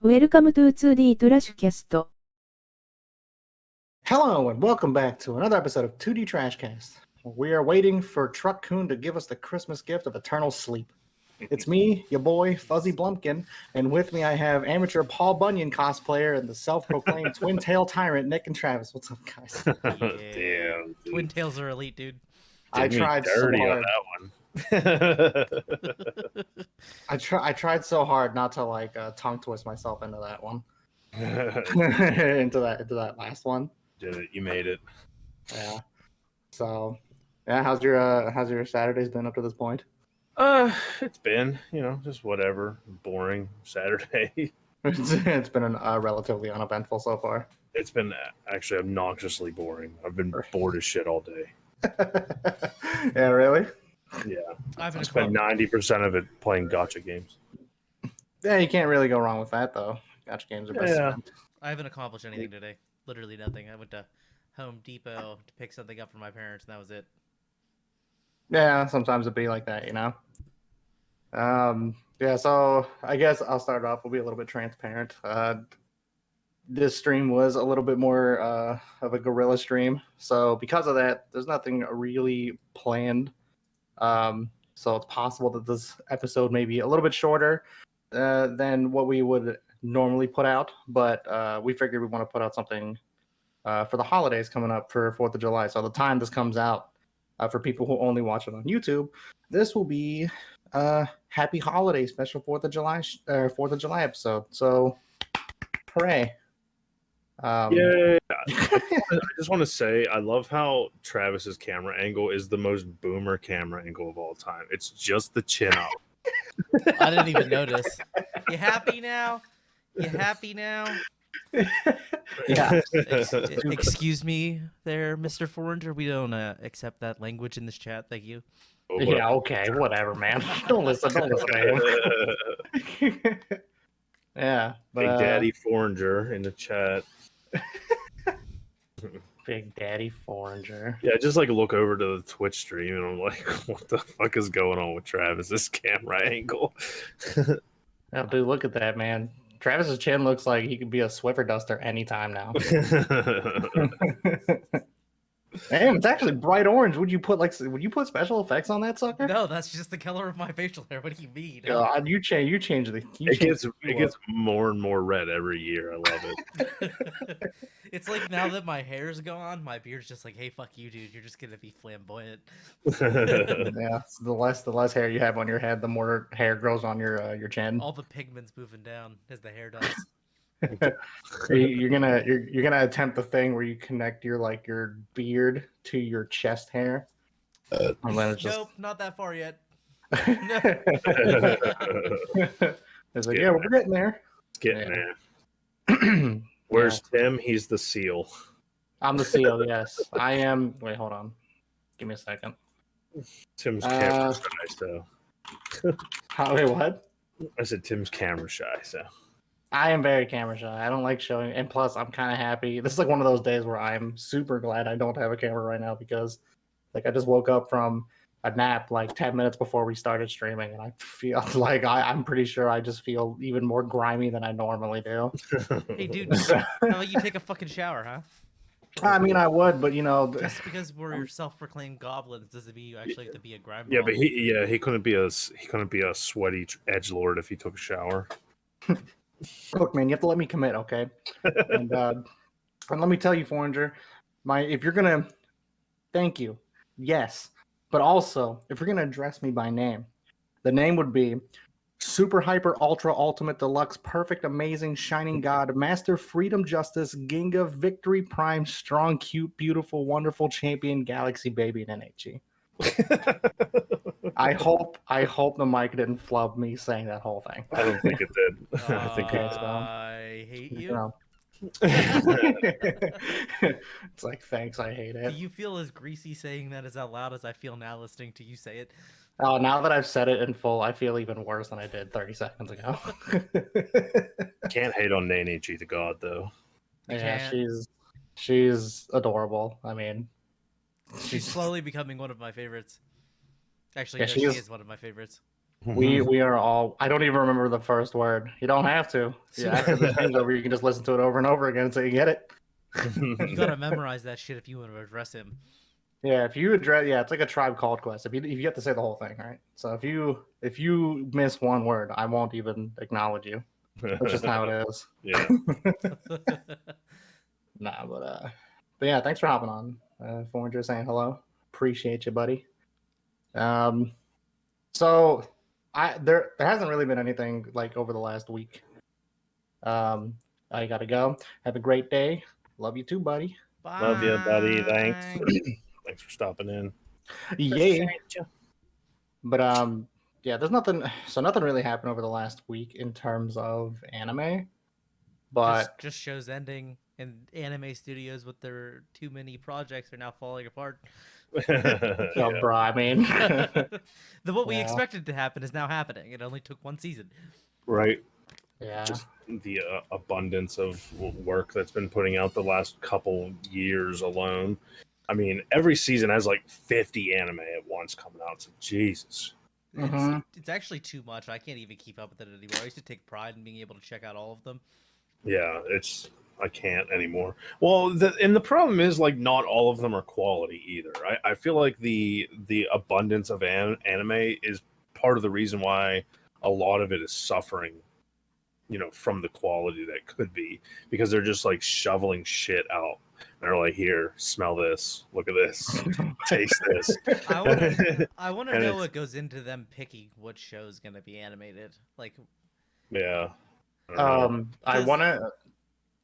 Welcome to 2D Trash Cast. Hello and welcome back to another episode of 2D Trashcast. We are waiting for Truck Coon to give us the Christmas gift of eternal sleep. It's me, your boy, Fuzzy Blumpkin, and with me I have amateur Paul Bunyan cosplayer and the self-proclaimed Twin Tail Tyrant, Nick and Travis. What's up, guys? Damn, Twin tails are elite, dude. I did me tried so dirty hard. on that one. I tried so hard not to tongue twist myself into that one. into that last one. Did it? You made it. Yeah. So, yeah, how's your Saturdays been up to this point? It's been, just whatever. Boring Saturday. It's been relatively uneventful so far. It's been actually obnoxiously boring. I've been bored as shit all day. Yeah, really? Yeah. I I spent 90% of it playing gotcha games. Yeah, you can't really go wrong with that, though. Gotcha games are best. Yeah. I haven't accomplished anything today. Literally nothing. I went to Home Depot to pick something up for my parents, and that was it. Yeah, sometimes it'd be like that, Yeah, so I guess I'll start off. We'll be a little bit transparent. This stream was a little bit more of a guerrilla stream, so because of that, there's nothing really planned. So it's possible that this episode may be a little bit shorter than what we would normally put out, but we figured we want to put out something for the holidays coming up for 4th of July. So the time this comes out, for people who only watch it on YouTube, this will be Happy Holiday special 4th of July episode. So hooray. Yeah. I just want to say, I love how Travis's camera angle is the most boomer camera angle of all time. It's just the chin up. I didn't even notice. You happy now? You happy now? Yeah. Excuse me there, Mr. Foreigner. We don't accept that language in this chat. Thank you. Oh, Yeah, okay, whatever, man. Don't listen to him. Yeah, but Big Daddy Foreigner in the chat. Big Daddy Foreigner. Yeah, just look over to the Twitch stream and I'm like, what the fuck is going on with Travis's camera angle? Oh, dude, look at that, man. Travis's chin looks like he could be a Swiffer duster anytime now. Damn, it's actually bright orange. Would you put special effects on that sucker? No, that's just the color of my facial hair. What do you mean? God, you change It gets more and more red every year. I love it. It's like now that my hair's gone, my beard's just like, hey, fuck you, dude. You're just gonna be flamboyant. Yeah, the less hair you have on your head, the more hair grows on your chin. All the pigment's moving down as the hair does. You're gonna attempt the thing where you connect your beard to your chest hair. And then it's just... Nope, not that far yet. It's like, yeah, we're getting there. It's getting there. Where's Tim? He's the seal. I'm the seal, yes. I am. Wait, hold on. Give me a second. Tim's camera shy, so. Wait, what? I said Tim's camera shy, so. I am very camera shy. I don't like showing, and plus, I'm kind of happy. This is like one of those days where I'm super glad I don't have a camera right now because, I just woke up from a nap 10 minutes before we started streaming, and I feel like I'm pretty sure I just feel even more grimy than I normally do. Hey, dude, how about you take a fucking shower, huh? I mean, I would, but Just because we're self-proclaimed goblins doesn't mean you actually have to be a grime. Yeah, but he couldn't be a sweaty edgelord if he took a shower. Look, man, you have to let me commit, okay? And let me tell you, Foreigner, if you're gonna, thank you, yes, but also if you're gonna address me by name, the name would be Super Hyper Ultra Ultimate Deluxe Perfect Amazing Shining God Master Freedom Justice Ginga Victory Prime Strong Cute Beautiful Wonderful Champion Galaxy Baby and NHE. I hope the mic didn't flub me saying that whole thing. I don't think it did. I think I hate you. It's like, thanks, I hate it. Do you feel as greasy saying that as out loud as I feel now listening to you say it? Oh, now that I've said it in full, I feel even worse than I did 30 seconds ago. Can't hate on NHE the god though. Yeah, she's adorable. I mean, she's slowly becoming one of my favorites. Actually, yeah, no, she is one of my favorites. We are all. I don't even remember the first word. You don't have to. Yeah, after the stream's over, you can just listen to it over and over again until you get it. You gotta memorize that shit if you want to address him. Yeah, if you address, yeah, it's like a Tribe Called Quest. If you have to say the whole thing, right? So if you miss one word, I won't even acknowledge you. That's just how it is. Yeah. Nah, but yeah, thanks for hopping on. Foreigner saying hello. Appreciate you, buddy. So there hasn't really been anything like over the last week. I gotta go. Have a great day. Love you too, buddy. Bye. Love you, buddy. Thanks. Thanks for stopping in. Yay. But yeah, there's nothing. So nothing really happened over the last week in terms of anime. But just shows ending, and anime studios with their too many projects are now falling apart. oh, bro, I mean, what we expected to happen is now happening. It only took one season. Right. yeah. Just the abundance of work that's been putting out the last couple years alone. I mean, every season has like 50 anime at once coming out. So Jesus. It's actually too much. I can't even keep up with it anymore. I used to take pride in being able to check out all of them. Yeah, I can't anymore. Well, the problem is like not all of them are quality either. I feel like the abundance of anime is part of the reason why a lot of it is suffering, from the quality that could be, because they're just like shoveling shit out. They're like, here, smell this, look at this, taste this. I want to know what goes into them picking what show's gonna be animated. Like, yeah. I want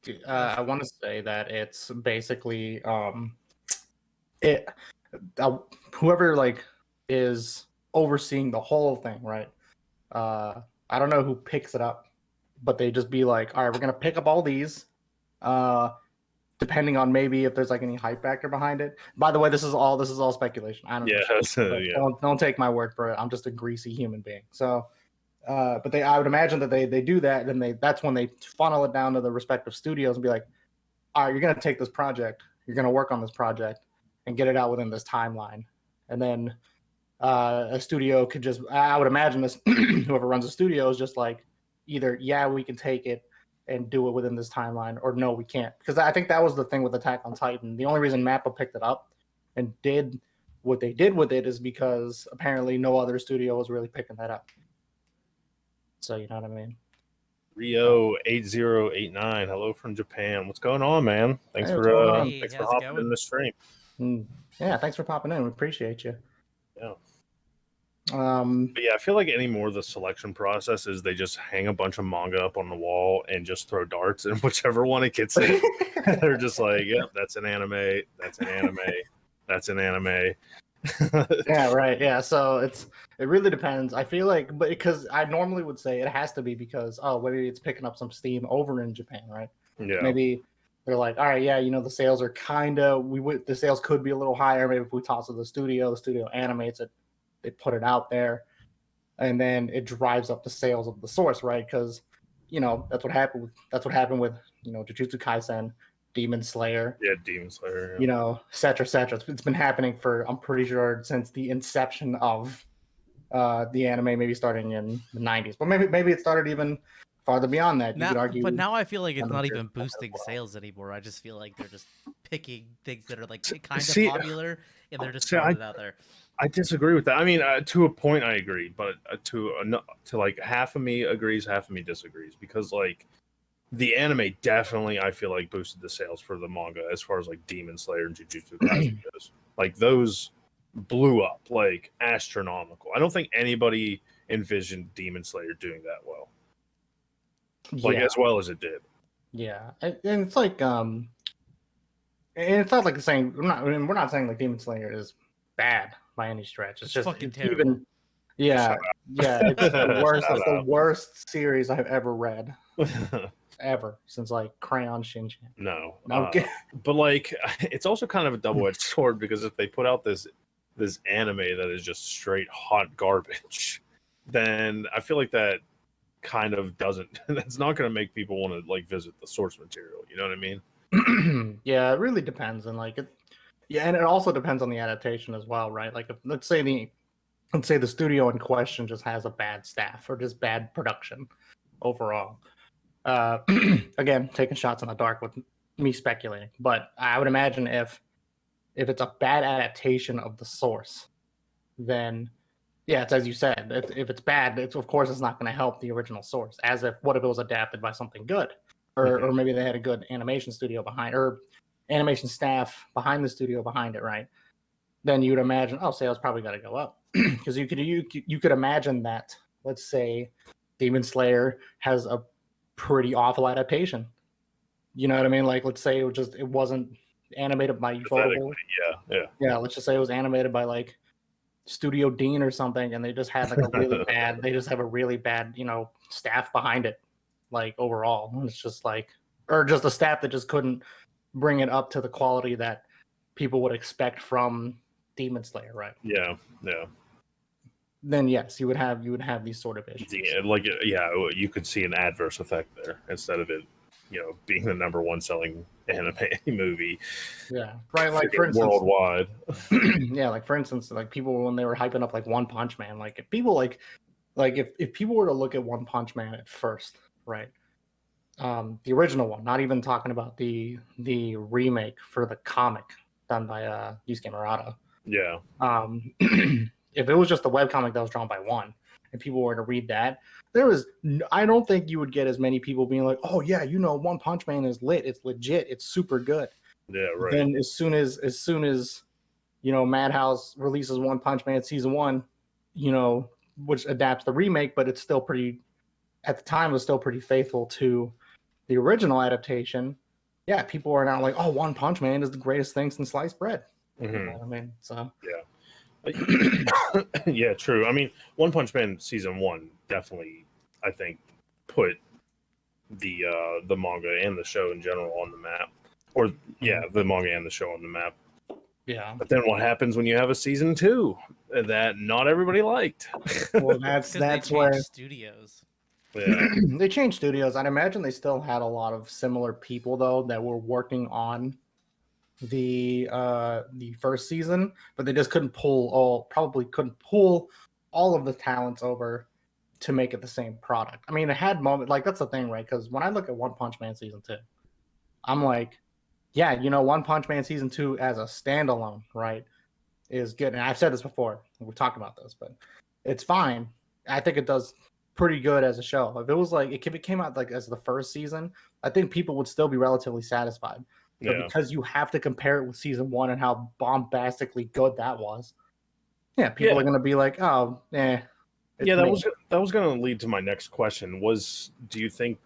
to say that it's basically whoever like is overseeing the whole thing, right? I don't know who picks it up, but they just be like, all right, we're gonna pick up all these, depending on maybe if there's like any hype factor behind it. By the way, this is all speculation. I don't know. Yeah. Don't take my word for it. I'm just a greasy human being. So. But I would imagine that they do that, and that's when they funnel it down to the respective studios and be like, all right, you're going to take this project, you're going to work on this project and get it out within this timeline. And then a studio could just, I would imagine this, whoever runs the studio is just like, either, yeah, we can take it and do it within this timeline, or no, we can't. Because I think that was the thing with Attack on Titan. The only reason Mappa picked it up and did what they did with it is because apparently no other studio was really picking that up. So you know what I mean? Rio 8089, hello from Japan. What's going on, man? Thanks for hopping in the stream. Yeah, thanks for popping in. We appreciate you. Yeah. But yeah, I feel like any more of the selection process is they just hang a bunch of manga up on the wall and just throw darts, and whichever one it gets in, they're just like, yep, that's an anime, that's an anime, that's an anime. Yeah, right. Yeah, so it really depends. I feel like, but because I normally would say it has to be because maybe it's picking up some steam over in Japan, right? Yeah. Maybe they're like, all right, yeah, the sales are the sales could be a little higher. Maybe if we toss it to the studio animates it, they put it out there, and then it drives up the sales of the source, right? Because that's what happened with Jujutsu Kaisen. Demon Slayer. Yeah, Demon Slayer. Yeah. Et cetera. It's been happening for, I'm pretty sure, since the inception of the anime, maybe starting in the 90s. But maybe it started even farther beyond that. You could argue. But now I feel like it's not even boosting sales anymore. I just feel like they're just picking things that are like kind of popular, and they're just throwing it out there. I disagree with that. I mean, to a point, I agree, but to like half of me agrees, half of me disagrees, because like. The anime definitely, I feel like, boosted the sales for the manga as far as like Demon Slayer and Jujutsu Kaisen goes. Like those blew up like astronomical. I don't think anybody envisioned Demon Slayer doing that well, as well as it did. Yeah, and it's like and it's not like saying we're not saying like Demon Slayer is bad by any stretch. It's just fucking terrible. Yeah, it's the worst. It's the worst series I've ever read. Ever since like Crayon Shin-chan. No. But like it's also kind of a double-edged sword, because if they put out this anime that is just straight hot garbage, then I feel like that kind of that's not going to make people want to like visit the source material, you know what I mean? Yeah, it really depends, and and it also depends on the adaptation as well, right? Like if, let's say let's say the studio in question just has a bad staff or just bad production overall. Again, taking shots in the dark with me speculating, but I would imagine if it's a bad adaptation of the source, then yeah, it's as you said. If it's bad, of course it's not going to help the original source. As if what if it was adapted by something good, or maybe they had a good animation studio behind, or animation staff behind the studio behind it, right? Then you'd imagine, oh, sales probably got to go up because you could imagine that. Let's say Demon Slayer has a pretty awful adaptation. You know what I mean? Like, let's say it wasn't animated by Ufotable. Yeah. Let's just say it was animated by like Studio Dean or something, and they just had like a really bad. They just have a really bad, staff behind it, like overall. And it's just like, or just a staff that just couldn't bring it up to the quality that people would expect from Demon Slayer, right? Yeah. Then yes, you would have these sort of issues. You could see an adverse effect there instead of it, being the number one selling anime movie. Yeah, right. Like for instance, worldwide. Yeah, like for instance, like people when they were hyping up like One Punch Man, like if people if people were to look at One Punch Man at first, right? The original one, not even talking about the remake for the comic done by Yusuke Murata. Yeah. If it was just a webcomic that was drawn by one, and people were to read that, I don't think you would get as many people being like, oh yeah, One Punch Man is lit, it's legit, it's super good. Yeah, right. Then as soon as Madhouse releases One Punch Man season 1, which adapts the remake, but it's still at the time was still pretty faithful to the original adaptation. Yeah, people are now like, oh, One Punch Man is the greatest thing since sliced bread. Mm-hmm. You know what I mean? So yeah. Yeah, true. I mean, One Punch Man season 1 definitely, I think, put the manga and the show in general on the map. Or the manga and the show on the map. Yeah. But then what happens when you have a season 2 that not everybody liked? Well, that's where studios. Yeah. They changed studios. I'd imagine they still had a lot of similar people though that were working on the first season, but they just couldn't pull all of the talents over to make it the same product. I mean, it had moments like that's the thing, right? Because when I look at One Punch Man season 2, I'm like, yeah, One Punch Man season 2 as a standalone, right, is good. And I've said this before. We've talked about this, but it's fine. I think it does pretty good as a show. If it was like if it came out like as the first season, I think people would still be relatively satisfied. But because you have to compare it with season 1 and how bombastically good that was, people are going to be like, oh, yeah. That was going to lead to my next question. Do you think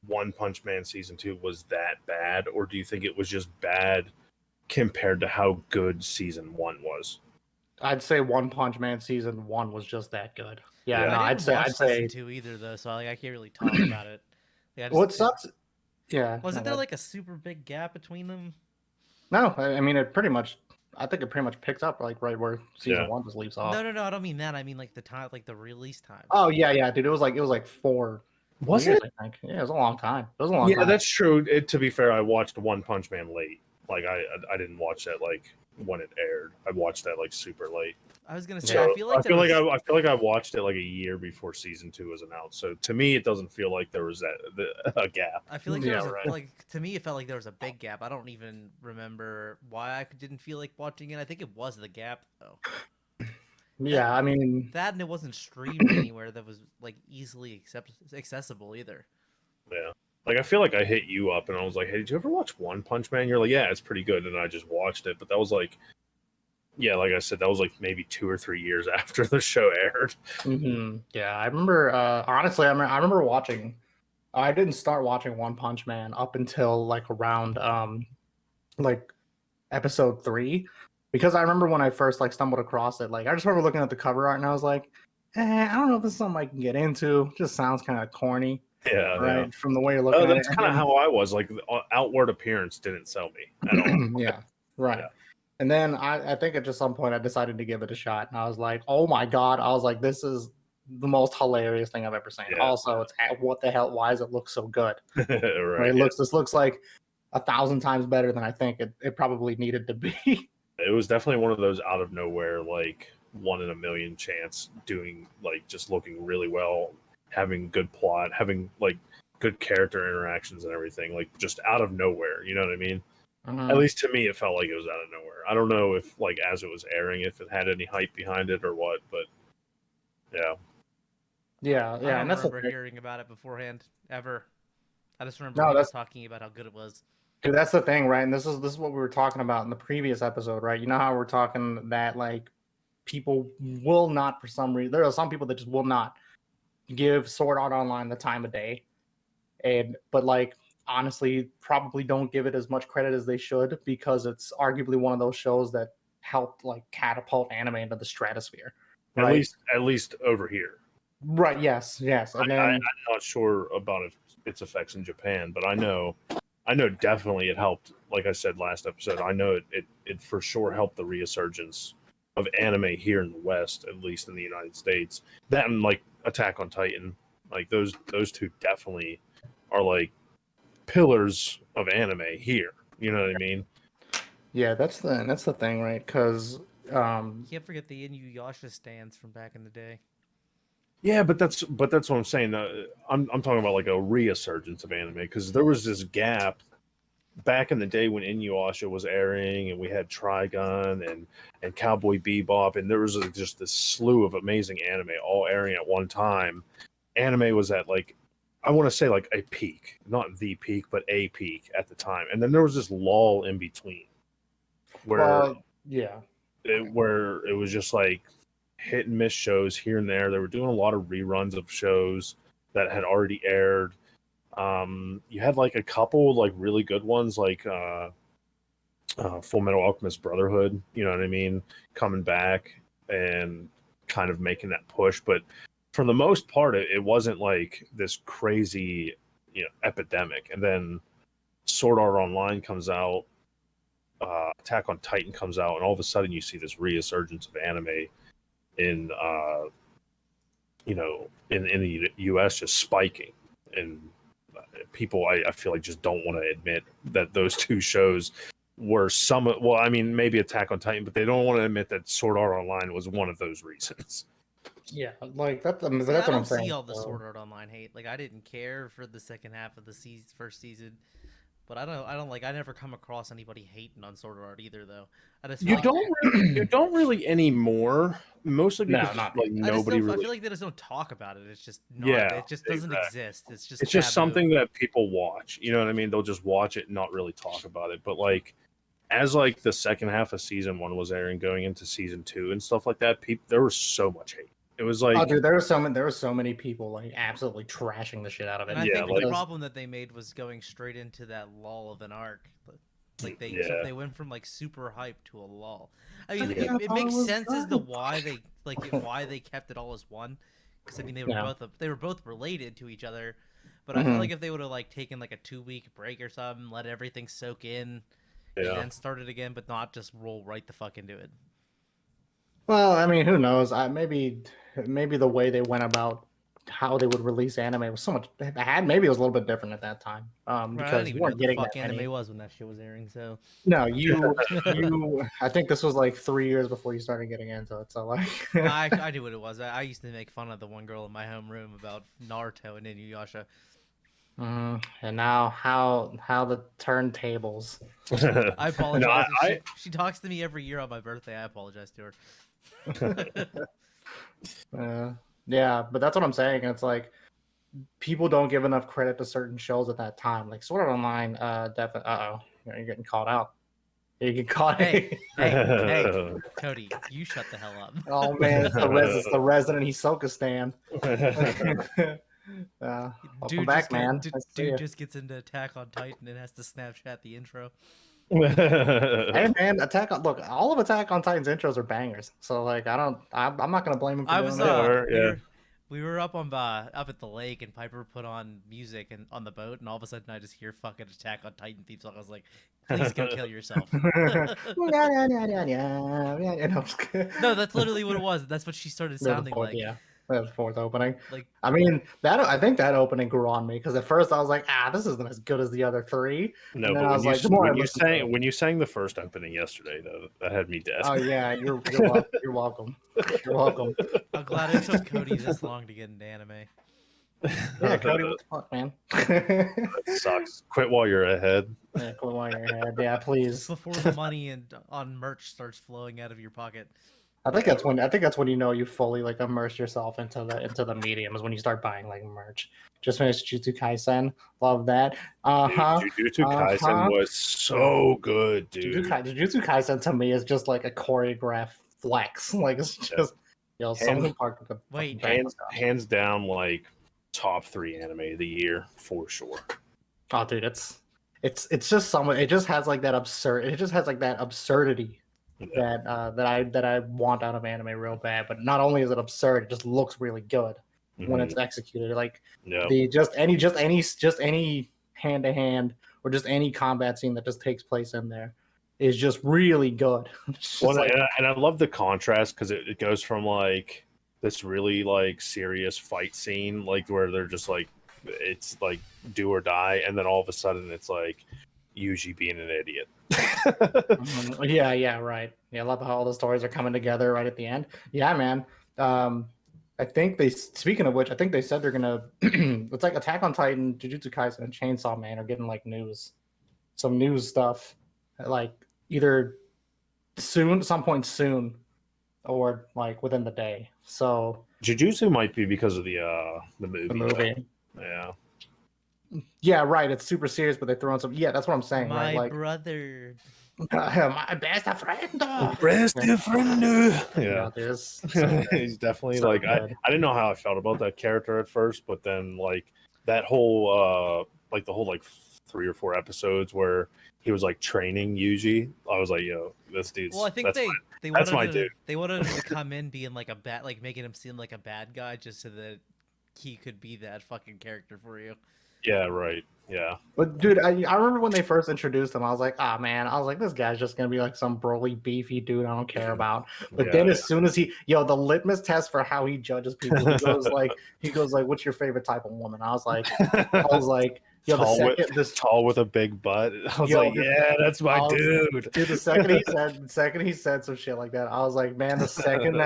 One Punch Man season 2 was that bad, or do you think it was just bad compared to how good season 1 was? I'd say One Punch Man season 1 was just that good. Yeah, no, I'd say season 2 either though, so I can't really talk about it. What sucks? Yeah. Wasn't there like a super big gap between them? No, I mean I think it pretty much picks up like right where season 1 just leaves off. No, I don't mean that. I mean like the time, like the release time. Oh yeah, dude. It was like 4. Was years, it? I think. Yeah, it was a long time. Time. Yeah, that's true. To be fair, I watched One Punch Man late. Like I didn't watch that like when it aired. I watched that like super late. I was gonna say, I feel like I watched it like a year before season 2 was announced. So to me, it doesn't feel like there was a gap. I feel like like to me, it felt like there was a big gap. I don't even remember why I didn't feel like watching it. I think it was the gap though. Yeah, I mean that, and it wasn't streamed anywhere that was like easily accessible either. Yeah. Like, I feel like I hit you up and I was like, hey, did you ever watch One Punch Man? You're like, yeah, it's pretty good. And I just watched it. But that was like, like I said, that was like maybe 2 or 3 years after the show aired. Mm-hmm. Yeah, I remember, honestly, I remember watching, I didn't start watching One Punch Man up until like around, like episode 3. Because I remember when I first like stumbled across it, like I just remember looking at the cover art and I was like, I don't know if this is something I can get into. It just sounds kind of corny. Yeah, right. Yeah. From the way you're looking at it. That's kind of how I was. Like, the outward appearance didn't sell me at all. Yeah, right. Yeah. And then I think at just some point I decided to give it a shot, and I was like, oh my god! I was like, this is the most hilarious thing I've ever seen. Yeah. Also, it's what the hell? Why does it look so good? Right? This looks like 1,000 times better than I think it probably needed to be. It was definitely one of those out of nowhere like 1 in a million chance, doing like just looking really well, having good plot, having like good character interactions and everything, like just out of nowhere. You know what I mean? At least to me, it felt like it was out of nowhere. I don't know if like as it was airing, if it had any hype behind it or what, but yeah. Yeah, I yeah, don't and that's remember hearing about it beforehand ever. I just remember No, people that's- talking about how good it was. dude, that's the thing, right? And this is what we were talking about in the previous episode, right? You know how we're talking that like people will not, for some reason, there are some people that just will not give Sword Art Online the time of day, but like honestly, probably don't give it as much credit as they should, because it's arguably one of those shows that helped like catapult anime into the stratosphere. Right? At least over here. Right. Yes. Yes. And then I'm not sure about its effects in Japan, but I know definitely it helped. Like I said last episode, I know it for sure helped the resurgence of anime here in the West, at least in the United States. That and like Attack on Titan, like those two definitely are like pillars of anime here. You know what I mean? yeah, that's the thing, right? Because You can't forget the Inuyasha stands from back in the day. Yeah, but that's what I'm saying. I'm talking about like a resurgence of anime, because there was this gap back in the day when Inuyasha was airing, and we had Trigun and Cowboy Bebop, and there was just this slew of amazing anime all airing at one time. Anime was at like, I want to say like a peak, not the peak, but a peak at the time, and then there was this lull in between where yeah, where it was just like hit and miss shows here and there. They were doing a lot of reruns of shows that had already aired. You had like a couple like really good ones, like Full Metal Alchemist Brotherhood. You know what I mean? Coming back and kind of making that push, but for the most part, it wasn't like this crazy, epidemic. And then Sword Art Online comes out, Attack on Titan comes out, and all of a sudden you see this resurgence of anime in in the US just spiking, and people I feel like just don't want to admit that those two shows were maybe Attack on Titan, but they don't want to admit that Sword Art Online was one of those reasons. yeah, like that's See, what I I'm don't saying. see all the so- Sword Art Online hate. Like I didn't care for the second half of the first season, but I don't like. I never come across anybody hating on Sword Art either, though. I just feel You don't really anymore. Mostly No, because not- like nobody I really. feel like they just don't talk about it. It's just not. Yeah, It just doesn't exactly. exist. It's just. It's just taboo. something that people watch. You know what I mean? They'll just watch it and not really talk about it. But like, as like the second half of season 1 was airing, going into season 2 and stuff like that, there was so much hate. It was like, oh, dude, there were so many people like absolutely trashing the shit out of it. And I Yeah, think like- the problem that they made was going straight into that lull of an arc. Like they went from like super hype to a lull. I mean, Yeah, it makes it was sense as to good. why they why they kept it all as one. Because I mean, they were both related to each other. But I feel like if they would have like taken like a 2-week break or something, let everything soak in, and then started again, but not just roll right the fuck into it. Well, I mean, who knows? Maybe the way they went about how they would release anime was so much. Maybe it was a little bit different at that time. I Because don't you even know weren't what the getting fuck that anime many. was when that shit was airing. So No, you. I think this was like 3 years before you started getting into it. So like, I knew what it was. I used to make fun of the one girl in my homeroom about Naruto and Inuyasha. And now how the turntables. I apologize. No, she talks to me every year on my birthday. I apologize to her. Yeah, but that's what I'm saying. It's like people don't give enough credit to certain shows at that time. Like Sword Art Online, definitely. You're getting called out. You get caught. Hey, Cody, you shut the hell up. Oh man, it's the resident Hisoka stand. Welcome back, man. Dude just gets into Attack on Titan and has to Snapchat the intro. Hey man, look, all of Attack on Titan's intros are bangers. So like, I'm not gonna blame him for doing that. We were up at the lake, and Piper put on music and on the boat, and all of a sudden I just hear fucking Attack on Titan theme song. I was like, please go kill yourself. No, that's literally what it was. That's what she started sounding like. Yeah. That's fourth opening. Like, I mean, I think that opening grew on me because at first I was like, this isn't as good as the other three. No, and then but I was like, the more I listened to it- when you sang the first opening yesterday, though, that had me dead. oh yeah, you're welcome. You're welcome. You're welcome. I'm glad it took Cody this long to get into anime. Yeah, Cody, what the fuck, man? That sucks. Quit while you're ahead. Yeah, quit while you're ahead. Yeah, please. Before the money and on merch starts flowing out of your pocket. I think that's when you know you fully like immerse yourself into the medium is when you start buying like merch. Just finished Jujutsu Kaisen, love that. Jujutsu Kaisen was so good, dude. Jujutsu Kaisen to me is just like a choreographed flex. Like it's just something part of the Wait, hands down like top 3 anime of the year for sure. Oh, dude, it's just someone. It just has like that absurd. It just has like that absurdity that I want out of anime real bad. But not only is it absurd, it just looks really good when it's executed. Like just any hand to hand or just any combat scene that just takes place in there is just really good. And I love the contrast because it goes from like this really like serious fight scene, like where they're just like it's like do or die, and then all of a sudden it's like Yuji being an idiot. Yeah, right. Yeah, I love how all the stories are coming together right at the end. Yeah, man. I think speaking of which, I think they said they're gonna it's like Attack on Titan, Jujutsu Kaisen, and Chainsaw Man are getting like some news stuff, like either some point soon, or like within the day. So Jujutsu might be because of the movie. the movie. Yeah. Yeah, right. It's super serious, but they throw in some. Yeah, that's what I'm saying. My right? Like, brother. my best friend. Yeah. He's definitely So like good. I didn't know how I felt about that character at first, but then like that whole like the whole like 3 or 4 episodes where he was like training Yuji, I was like, yo, this dude's Well, I think they that's my wanted dude. They wanted him to come in being like a bad, like making him seem like a bad guy, just so that he could be that fucking character for you. Yeah, right. Yeah. But dude, I remember when they first introduced him, I was like, man, I was like, this guy's just gonna be like some broly, beefy dude I don't care about. But then as soon as the litmus test for how he judges people, he goes like, what's your favorite type of woman? I was like, yo, tall with a big butt. I was like, yeah, that's my dude. Dude, the second he said some shit like that, I was like, man, the second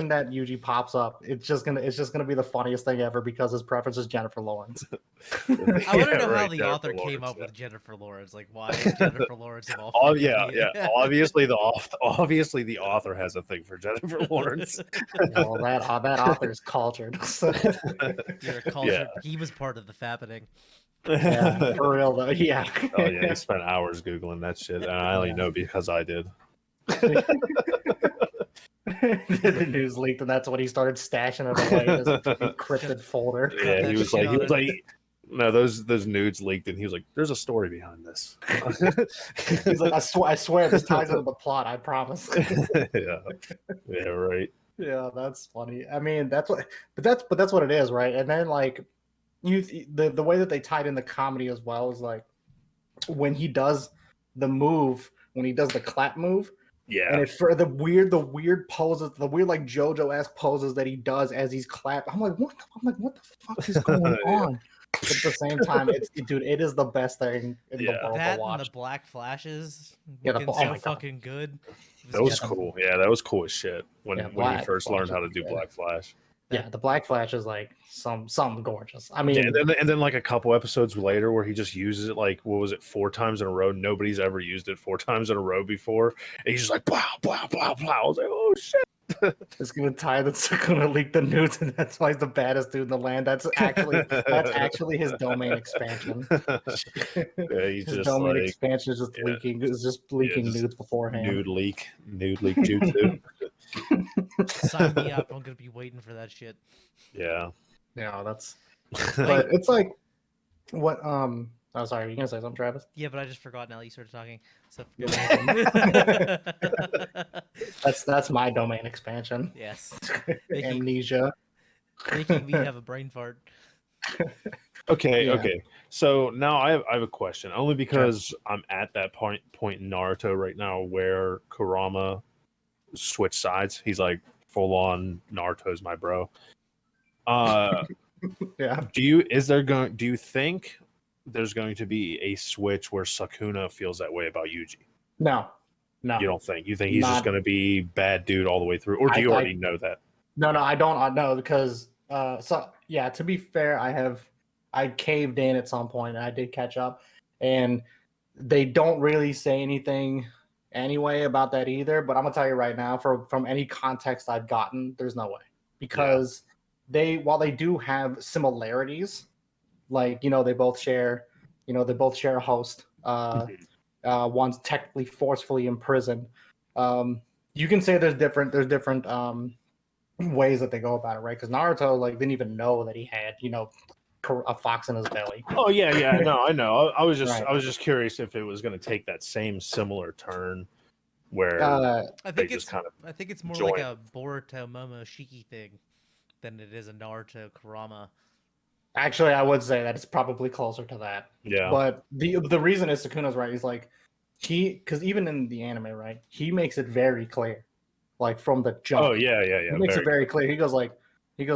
that Yuji pops up, it's just gonna be the funniest thing ever because his preference is Jennifer Lawrence. I want to know how the author came up with Jennifer Lawrence. Like, why is Jennifer Lawrence of all? Oh yeah. Obviously, the author has a thing for Jennifer Lawrence. Well, that author's cultured. You're cultured. Yeah. He was part of the fappening. Yeah, for real though. Yeah. Oh yeah, he spent hours googling that shit, and I only know because I did. The news leaked, and that's when he started stashing it away in his encrypted folder. Yeah, he was like, no, those nudes leaked, and he was like, "There's a story behind this." He's like, I swear this ties into the plot. I promise. Yeah, right. Yeah, that's funny. I mean, that's what it is, right? And then like, the way that they tied in the comedy as well is like when he does the move, when he does the clap move. Yeah, and for the weird poses, the weird like JoJo-esque poses that he does as he's clapping. I'm like, what the fuck is going on? But at the same time, it is the best thing in the world that to watch. And the black flashes, fucking good. That was cool. Yeah, that was cool as shit when he first learned how to do Black Flash. Yeah, the Black Flash is like some gorgeous. I mean, and then like a couple episodes later where he just uses it like, what was it, 4 times in a row? Nobody's ever used it 4 times in a row before. And he's just like, blah, blah, blah, blah. I was like, oh shit. It's gonna tie that's gonna leak the nudes, and that's why he's the baddest dude in the land. That's actually his domain expansion. Yeah, he's his just domain like, expansion is just leaking. Is just leaking nudes beforehand. Nude leak jutsu. Sign me up. I'm gonna be waiting for that shit. Yeah. Yeah, that's. But it's like, what? Oh, sorry. Were you gonna say something, Travis? Yeah, but I just forgot now that you started talking. So that's my domain expansion. Yes. Amnesia. Making me have a brain fart. Okay. So now I have a question, only because I'm at that point in Naruto right now where Kurama switched sides. He's like full on Naruto's my bro. Yeah. Do you think there's going to be a switch where Sukuna feels that way about Yuji? No. You don't think? You think he's just Not- going to be bad dude all the way through, or do you already know that? No, I don't know because so yeah, to be fair, I caved in at some point and I did catch up, and they don't really say anything anyway about that either. But I'm gonna tell you right now, from any context I've gotten, there's no way, because while they do have similarities, like they both share a host. One's technically forcefully imprisoned. You can say there's different ways that they go about it, right? Because Naruto didn't even know that he had a fox in his belly. Oh yeah, no, I know. I was just Right. I was just curious if it was going to take that same similar turn where I think it's kind of I think it's more join. like a Boruto Momoshiki thing than it is a Naruto Kurama. Actually, I would say that it's probably closer to that. yeah. But the reason is Sukuna's right. He's because even in the anime, right, he makes it very clear, from the jump. Oh yeah. He makes it very clear. He goes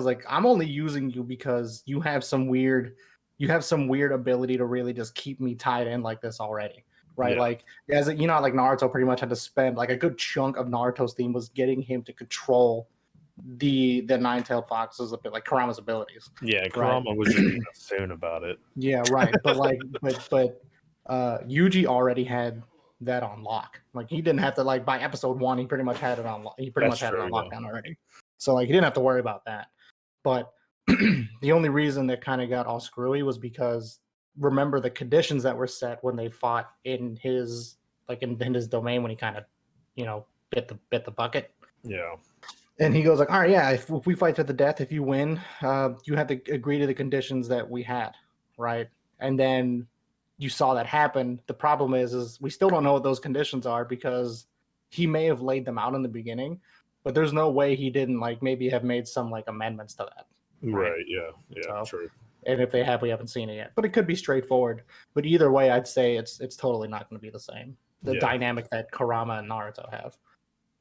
like, I'm only using you because you have some weird ability to really just keep me tied in like this already, right? Yeah. As Naruto pretty much had to spend a good chunk of Naruto's theme was getting him to control the nine-tailed fox's Kurama's abilities. Yeah, Kurama was just being soon about it. Yeah, right. But Yuji already had that on lock. He didn't have to by episode 1, he pretty much had it on. He pretty much had it on lockdown already. So he didn't have to worry about that. But the only reason that kind of got all screwy was because remember the conditions that were set when they fought in his in his domain when he kind of bit the bucket. Yeah. And he goes all right, yeah, if we fight to the death, if you win, you have to agree to the conditions that we had, right? And then you saw that happen. The problem is we still don't know what those conditions are because he may have laid them out in the beginning, but there's no way he didn't maybe have made some amendments to that. Right. Yeah. True. And if they have, we haven't seen it yet. But it could be straightforward. But either way, I'd say it's totally not going to be the same. The dynamic that Kurama and Naruto have.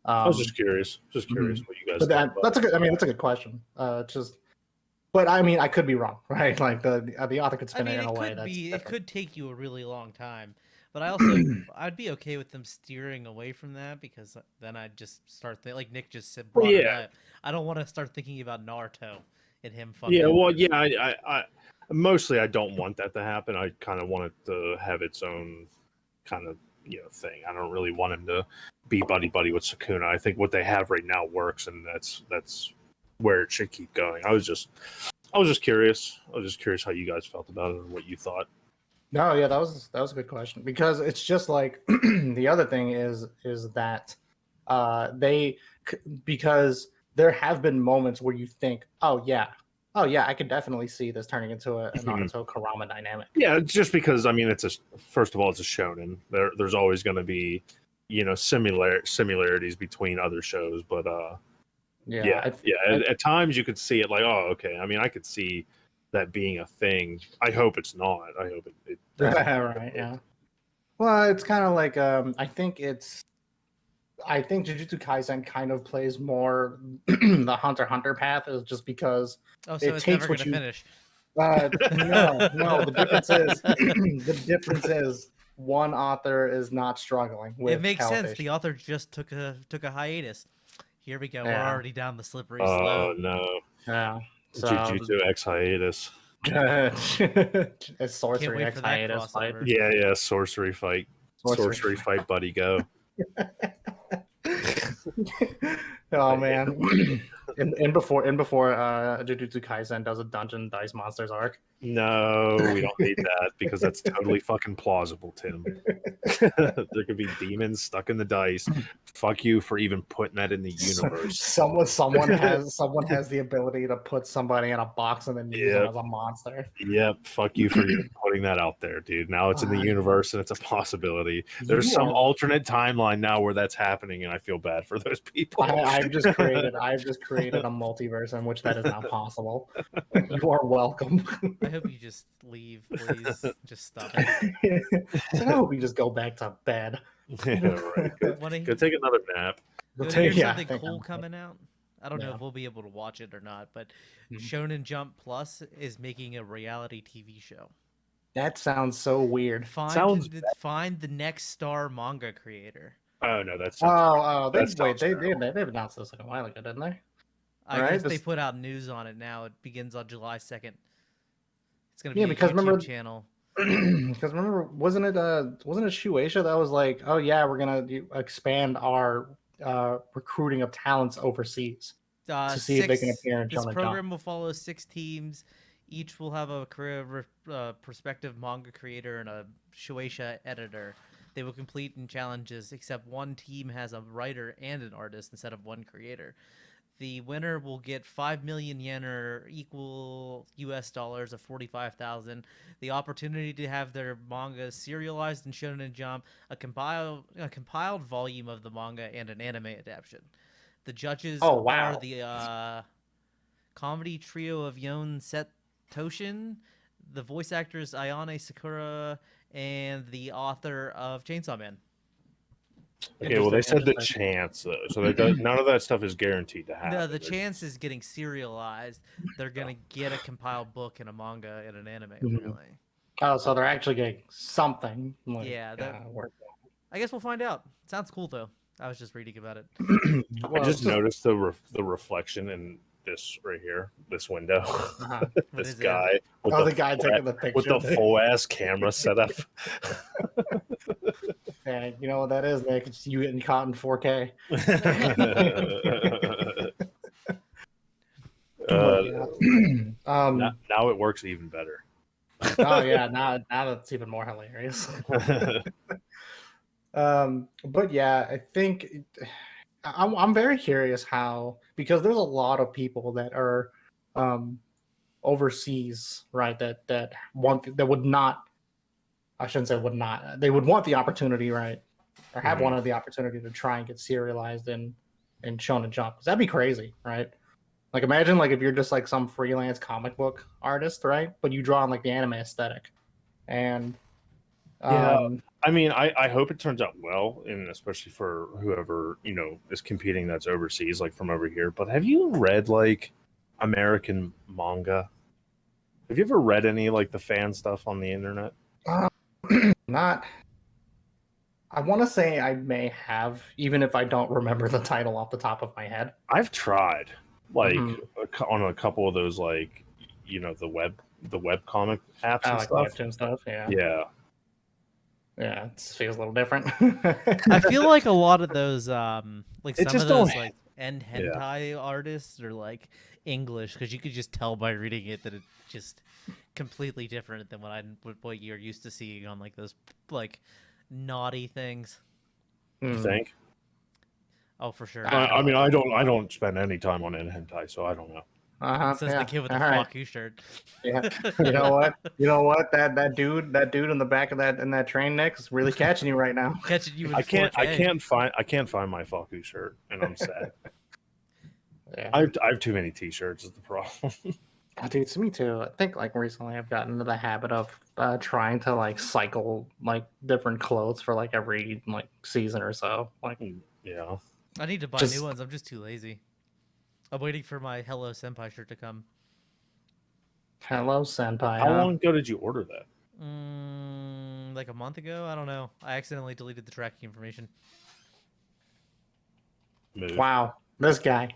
I was just curious. What you guys. But that's a good. I mean, that's a good question. But I mean, I could be wrong, right? The author could spin it in a way that's. It could take you a really long time. But I also I'd be okay with them steering away from that because then I'd just start like Nick just said. I don't want to start thinking about Naruto and him. Yeah. Well, yeah. I mostly I don't want that to happen. I kind of want it to have its own kind of thing. I don't really want him to be buddy with Sukuna. I think what they have right now works, and that's where it should keep going. I was just curious. I was just curious how you guys felt about it and what you thought. No, yeah, that was a good question because it's just the other thing is that because there have been moments where you think, oh yeah, I could definitely see this turning into a Naruto Kurama dynamic. Yeah, just because first of all, it's a shonen. There's always going to be similarities between other shows, but at times you could see it oh, okay. I mean, I could see that being a thing. I hope it's not. I hope it right. Yeah. Well, it's kind of I think Jujutsu Kaisen kind of plays more the Hunter x Hunter path is just because it takes what you finish. No. The difference is one author is not struggling with. It makes television. sense. The author just took a hiatus. Here we go. Yeah. We're already down the slippery slope. slope. Oh no. Yeah. So, Jujutsu X hiatus. It's sorcery X hiatus fight. Yeah. Sorcery fight. Sorcery fight, buddy, go. Oh man. And before Jujutsu Kaisen does a Dungeon Dice Monsters arc. No, we don't need that because that's totally fucking plausible, Tim. There could be demons stuck in the dice. Fuck you for even putting that in the universe. Someone has the ability to put somebody in a box and then use it as a monster. Yep. Fuck you for even putting that out there, dude. Now it's in the universe and it's a possibility. There's some alternate timeline now where that's happening, and I feel bad for those people. I've just created a multiverse in which that is not possible. You are welcome. I hope you just leave, please. Just stop it. I hope you just go back to bed. Yeah, right. Go take another nap. Hear something cool coming out? I don't know Yeah. if we'll be able to watch it or not, but Mhm. Shonen Jump Plus is making a reality TV show. That sounds so weird. Sounds Find the next star manga creator. Oh no, that's They've announced this like a while ago, didn't they? I Right? guess they This- put out news on it now. It begins on July 2nd. It's gonna be Yeah, a because YouTube remember- channel. Because remember, wasn't it Shueisha that was like, oh yeah, we're gonna expand our recruiting of talents overseas to see if they can appear in This Shonen program Jump. will follow 6 teams. Each will have a prospective manga creator and a Shueisha editor. They will complete in challenges, except one team has a writer and an artist instead of one creator. The winner will get 5 million yen or equal US dollars of 45,000. The opportunity to have their manga serialized in Shonen Jump, a compiled volume of the manga, and an anime adaptation. The judges Oh, wow. are the comedy trio of Yon Setoshin, the voice actors Ayane Sakura, and the author of Chainsaw Man. okay. Well, they said the Interesting. chance though, so none of that stuff is guaranteed to happen. No, the chance is getting serialized. They're gonna get a compiled book and a manga and an anime. Mhm. Apparently, Oh, so they're actually getting something. Like, Yeah, that- work. I guess we'll find out. Sounds cool though. I was just reading about it. I Well, just noticed the reflection in this right here, this window. Uh-huh. This is it? guy with Oh, the guy taking the picture with the there. full ass camera setup. Yeah, you know what that is, Nick? It's you getting caught in 4K. Now it works even better. Oh yeah, now that's even more hilarious. But yeah, I think I'm very curious how, because there's a lot of people that are overseas, right? That would not. I shouldn't say would not. They would want the opportunity, right? Or have Mhm. wanted the opportunity to try and get serialized in Shonen Jump. 'Cause that'd be crazy, right? Like imagine like if you're just like some freelance comic book artist, right? But you draw on like the anime aesthetic, and Yeah. I mean, I hope it turns out well, and especially for whoever is competing that's overseas, like from over here. But have you read like American manga? Have you ever read any like the fan stuff on the internet? not. I want to say I may have, even if I don't remember the title off the top of my head. I've tried, like Mhm. on a couple of those, like the web comic apps and Like stuff. webtoon stuff. Yeah, Yeah, it feels a little different. I feel like a lot of those, like It some just of those don't- like end hentai artists are like English because you could just tell by reading it that it's just completely different than what you're used to seeing on like those like naughty things. you Hmm. think? Oh, for sure. I mean, I don't spend any time on hentai, so I don't know. Says the kid with the all right. Faku shirt. Yeah. You know what? That dude in the back of that train, Nick, is really catching you right now. Catching you in I 4K. can't find my Faku shirt, and I'm sad. Yeah. I have too many T-shirts. Is the problem? Oh, dude, it's me too. I think like recently I've gotten into the habit of trying to like cycle like different clothes for like every like season or so. Like, Yeah. I need to buy Just- new ones. I'm just too lazy. I'm waiting for my Hello Senpai shirt to come. hello, senpai. How huh? long ago did you order that? Like a month ago? I don't know. I accidentally deleted the tracking information. Move. Wow, this guy.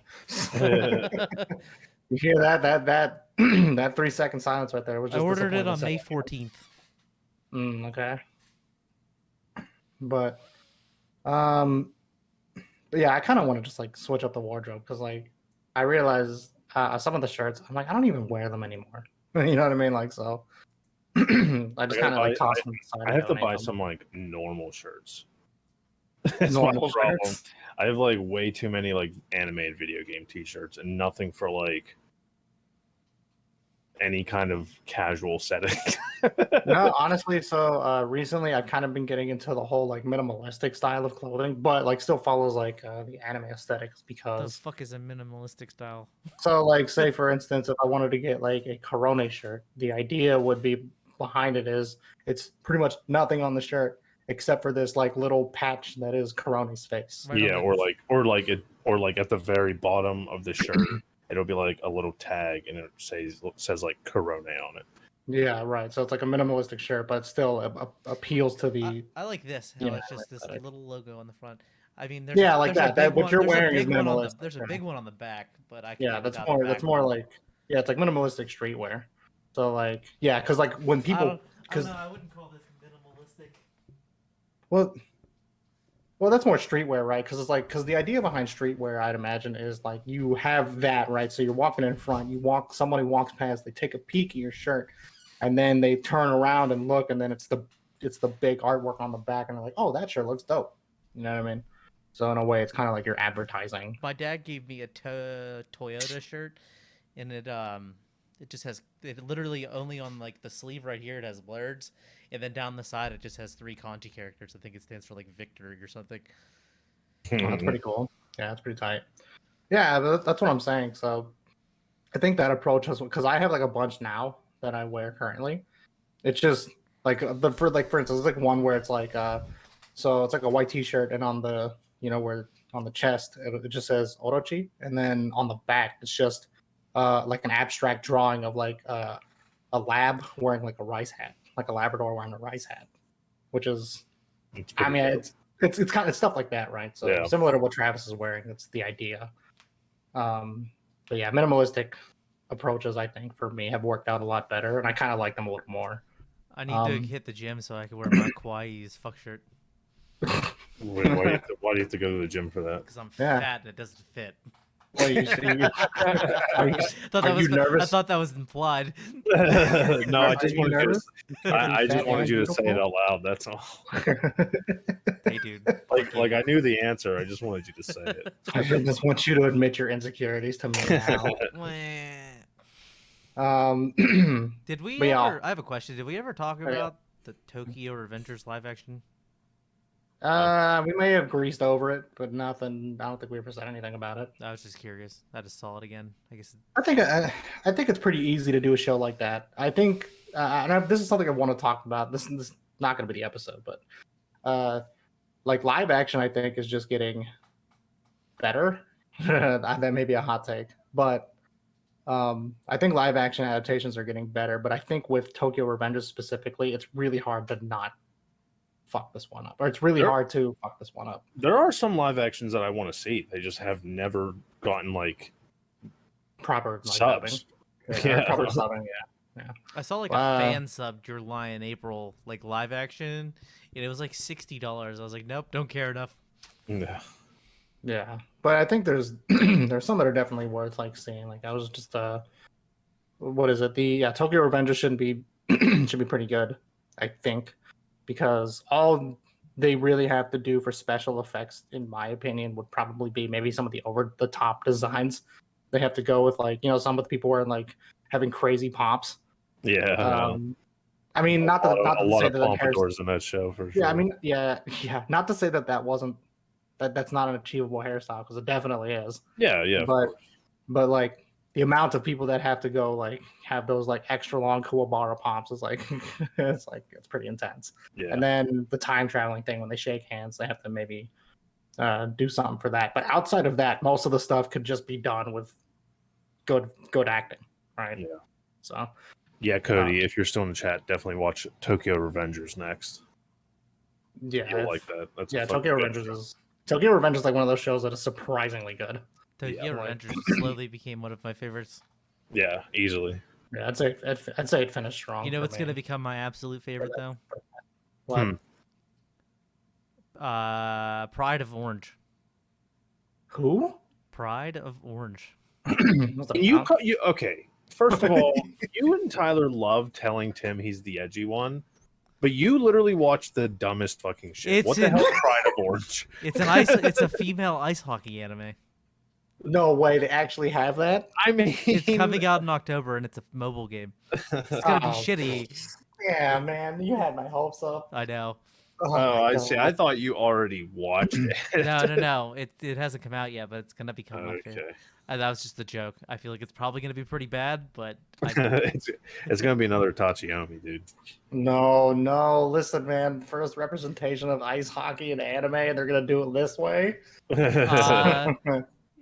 You hear that? That 3-second silence right there was I just. ordered it on disappointment. May 14th. Okay. But, but yeah, I kind of want to just like switch up the wardrobe because like I realized some of the shirts I'm like I don't even wear them anymore. You know what I mean? Like so, I just kind of like toss them aside. I and have to donate buy them. some like normal shirts. That's my Normal problem. shirts. I have like way too many like anime and video game T-shirts and nothing for like any kind of casual setting. No, honestly, so recently I've kind of been getting into the whole like minimalistic style of clothing, but like still follows like the anime aesthetics The because fuck is a minimalistic style? so like say for instance if I wanted to get like a Korone shirt, the idea would be behind it is it's pretty much nothing on the shirt except for this like little patch that is Karoni's face. Right Yeah, on or like at the very bottom of the shirt, it'll be like a little tag, and it says like Corona on it. Yeah, right. So it's like a minimalistic shirt, but it still appeals to the. I like this. How Yeah, it's just this aesthetic. little logo on the front. I mean, there's Yeah, like there's that. A big What one, you're there's a wearing is big one on the minimalist. there's a big one on the back, but I can Yeah, live that's without more. the That's back more one. like. Yeah, it's like minimalistic streetwear. So like, yeah, because like when I people, don't because know. I wouldn't call this minimalistic. well, that's more streetwear, right? Because it's like, because the idea behind streetwear, I'd imagine, is like you have that, right? So you're walking in front, somebody walks past, they take a peek at your shirt, and then they turn around and look, and then it's the big artwork on the back, and they're like, oh, that shirt looks dope. You know what I mean? So in a way, it's kind of like you're advertising. My dad gave me a Toyota shirt, and it just has literally only on like the sleeve right here it has words, and then down the side it just has 3 kanji characters. I think it stands for like victory or something. Oh, that's pretty cool. Yeah, that's pretty tight. Yeah, that's what I'm saying. So I think that approach has, because I have like a bunch now that I wear currently. It's just like for instance, it's like one where it's like so it's like a white T-shirt, and on the where on the chest it just says Orochi, and then on the back it's just like an abstract drawing of like a lab wearing like a rice hat, like a Labrador wearing a rice hat, which is, I mean, it's kind of stuff like that, right? So yeah. Similar to what Travis is wearing. That's the idea. But yeah, minimalistic approaches, I think, for me have worked out a lot better, and I kind of like them a little more. I need to hit the gym so I can wear my Kawaii's fuck shirt. Wait, why do you have to go to the gym for that? Because I'm Yeah. fat and it doesn't fit. Are you nervous? I thought that was implied. No, I just you wanted you nervous? to, I just Fat wanted and you to say it beautiful? out loud. That's all. Hey, dude. Like I knew the answer. I just wanted you to say it. I just want you to admit your insecurities to me now. Did we But yeah. ever? I have a question. Did we ever talk about the Tokyo Revengers live action? We may have greased over it, but nothing. I don't think we ever said anything about it. I was just curious. I just saw it again. I guess. I think it's pretty easy to do a show like that. I think, this is something I want to talk about. This is not going to be the episode, but like live action, I think is just getting better. That may be a hot take, but I think live action adaptations are getting better. But I think with Tokyo Revengers specifically, it's really hard to not fuck this one up, or it's really hard to fuck this one up. There are some live actions that I want to see. They just have never gotten like Proper like, subs. dubbing. Yeah, proper subbing. Yeah. I saw like a fan sub July and April like live action, and it was like $60. I was like, nope, don't care enough. Yeah. Yeah, but I think there's some that are definitely worth like seeing. Like I was just what is it? The Tokyo Revengers should be pretty good, I think, because all they really have to do for special effects, in my opinion, would probably be maybe some of the over the top designs. They have to go with like some of the people wearing like having crazy pomps. Yeah. I mean, not to say that pompadours in that show for sure. Yeah, I mean, yeah. Not to say that wasn't that's not an achievable hairstyle, because it definitely is. Yeah. But like the amount of people that have to go like have those like extra long Kuwabara pomps is like it's pretty intense. Yeah. And then the time traveling thing, when they shake hands, they have to maybe do something for that. But outside of that, most of the stuff could just be done with good acting, right? Yeah. So yeah, Cody, if you're still in the chat, definitely watch Tokyo Revengers next. Yeah, You'll like that. That's Tokyo Revengers is like one of those shows that is surprisingly good. Tokyo Revengers slowly became one of my favorites. Yeah, easily. Yeah, I'd say it finished strong. You know what's gonna become my absolute favorite though? What? Pride of Orange. Who? Pride of Orange. Okay. First of all, you and Tyler love telling Tim he's the edgy one, but you literally watch the dumbest fucking shit. What the hell is Pride of Orange? It's a female ice hockey anime. No way, they actually have that? I mean, it's coming out in October and it's a mobile game. It's gonna be shitty. Yeah, man, you had my hopes up. I know. Oh, I my see. God. I thought you already watched it. No. It hasn't come out yet, but it's gonna be coming out soon. Okay. That was just a joke. I feel like it's probably gonna be pretty bad, but It's gonna be another Tachiyomi, dude. No. Listen, man. First representation of ice hockey in anime, and they're gonna do it this way.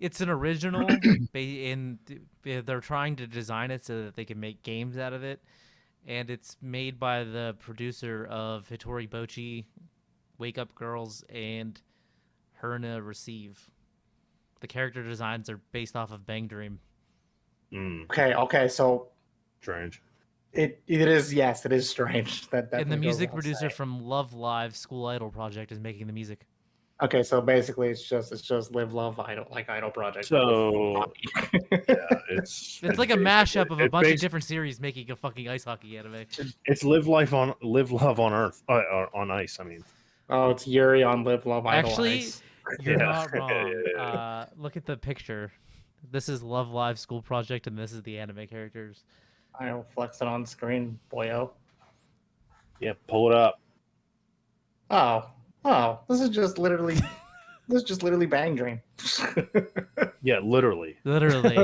it's an original. They're trying to design it so that they can make games out of it, and it's made by the producer of Hitori Bochi, Wake Up Girls, and Herna Receive. The character designs are based off of Bang Dream. Okay. So Strange. it is, yes, it is strange that And the goes music without producer saying. from Love Live School Idol Project is making the music. Okay, so basically it's just Live Love Idol, like Idol Project. So yeah, it's It's like a mashup of a it's bunch of based- different series making a fucking ice hockey anime. It's Live Love on Earth on ice. I mean, Oh, it's Yuri on Live Love Idol. Actually, Ice. you're Yeah. not wrong. Yeah. Look at the picture. This is Love Live School Project, and this is the anime characters. I don't flex it on screen, boyo. yeah, pull it up. Oh, this is just literally Bang Dream. Yeah, literally. Literally.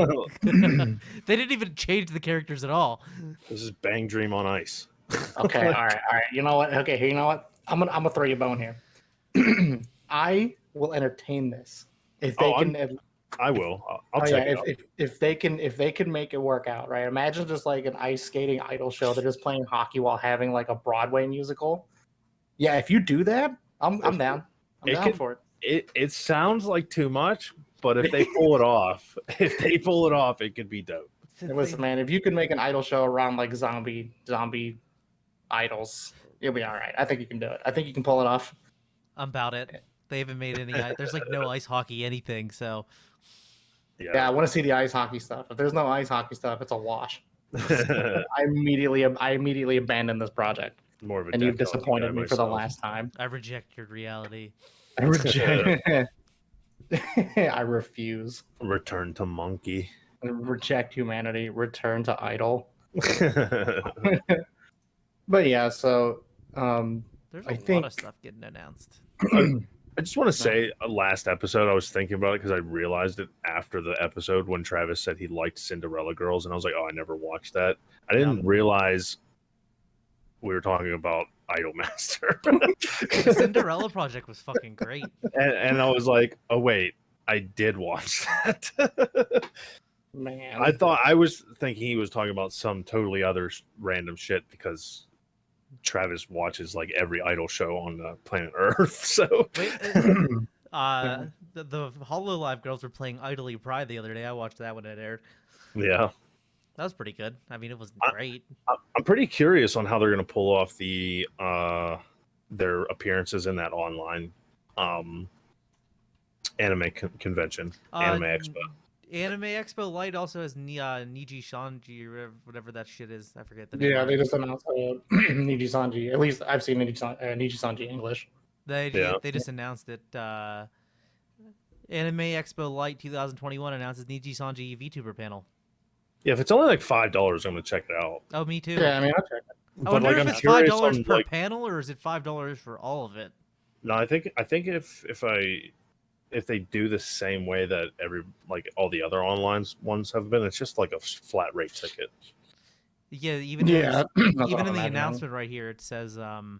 They didn't even change the characters at all. This is Bang Dream on ice. Okay, all right. You know what? Okay, you know what? I'm gonna throw you a bone here. I will entertain this if they can. I will. I'll check it out. If they can make it work out, right? Imagine just like an ice skating idol show. They're just playing hockey while having like a Broadway musical. Yeah, if you do that, I'm down. I'm down for it. It sounds like too much, but if they pull it off, it could be dope. Listen, man, if you can make an idol show around like zombie idols, you'll be all right. I think you can do it. I think you can pull it off. I'm about it. They haven't made any. There's like no ice hockey anything. So Yeah, I want to see the ice hockey stuff. If there's no ice hockey stuff, it's a wash. I immediately abandoned this project, More of a and you've deck disappointed guy me for the myself. last time. I reject your reality. I reject. I refuse. Return to monkey. Reject humanity. Return to idol. But yeah, so There's I a think- lot of stuff getting announced. I just want to say, last episode, I was thinking about it because I realized it after the episode when Travis said he liked Cinderella Girls, and I was like, oh, I never watched that. I didn't realize we were talking about Idolmaster. The Cinderella Project was fucking great. and I was like, oh, wait, I did watch that. man, I was thinking he was talking about some totally other random shit because Travis watches like every idol show on planet Earth. So Wait, the Hololive girls were playing Idly Pride the other day. I watched that when it aired. yeah, That was pretty good. I mean, it wasn't great. I'm pretty curious on how they're going to pull off the their appearances in that online anime convention, Anime Expo. Anime Expo Light also has Niji Shanji or whatever that shit is. I forget the name. yeah, of they it. just announced Niji Sanji. At least I've seen Niji Sanji English. They Yeah. just announced it. Anime Expo Light 2021 announces Niji Sanji VTuber panel. Yeah, if it's only like $5, I'm going to check it out. Oh, me too. Yeah, I mean, I'll check it. I wonder if I'm it's curious $5 on, per like- panel or is it $5 for all of it? No, I think if they do the same way that all the other online ones have been, it's just like a flat rate ticket. Yeah, even Yeah, even that's what in I'm the imagining. announcement right here, it says $5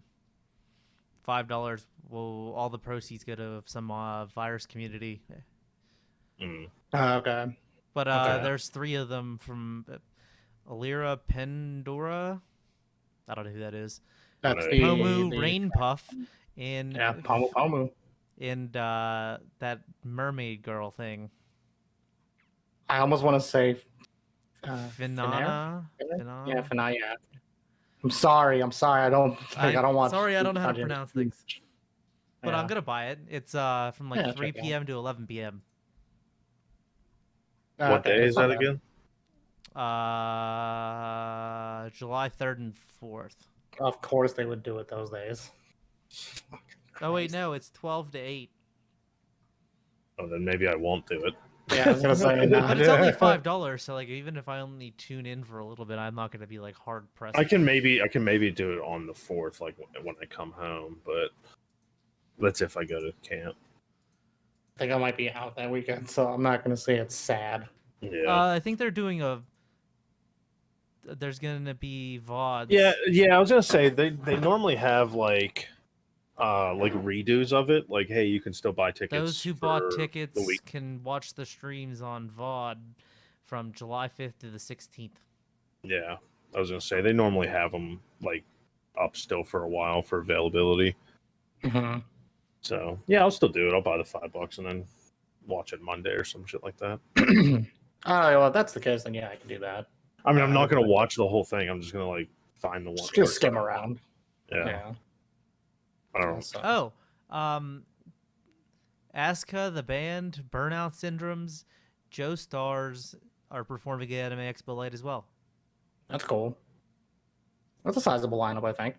will all the proceeds go to some virus community. Mm. Okay. But Okay. there's 3 of them from Alira Pendora. I don't know who that is. That's Right. Pomu the Rain Puff and Yeah, Pomu. and that mermaid girl thing. I almost want to say Finana. Finnair? Yeah, Finnair. Yeah. I'm sorry. I don't watch. Sorry, I don't know how to Sanji. pronounce things. But Yeah. I'm gonna buy it. It's from like Yeah, 3 check it out. p.m. to 11 p.m. What Okay, day it's is not that bad. again? July 3rd and 4th. Of course, they would do it those days. Oh wait, no, it's 12 to 8. Oh, then maybe I won't do it. Yeah, I was gonna say. No. But it's only $5, so like even if I only tune in for a little bit, I'm not gonna be like hard pressed. I can maybe do it on the 4th, like when I come home, but that's if I go to camp. I think I might be out that weekend, so I'm not gonna say it's sad. Yeah. I think they're doing there's gonna be VODs. Yeah. I was gonna say they normally have like redos of it. Like, hey, you can still buy tickets. Those who bought tickets the week. can watch the streams on VOD from July 5th to the 16th. Yeah, I was gonna say they normally have them like up still for a while for availability. Mm-hmm. So yeah, I'll still do it. I'll buy the $5 and then watch it Monday or some shit like that. Oh, well, if that's the case, then yeah, I can do that. I mean, I'm not gonna watch the whole thing. I'm just gonna like find the one. Just skim around. Yeah. I don't know. So. Asuka, the band, Burnout Syndromes, Joe Stars are performing at Anime Expo Light as well. That's cool. That's a sizable lineup, I think.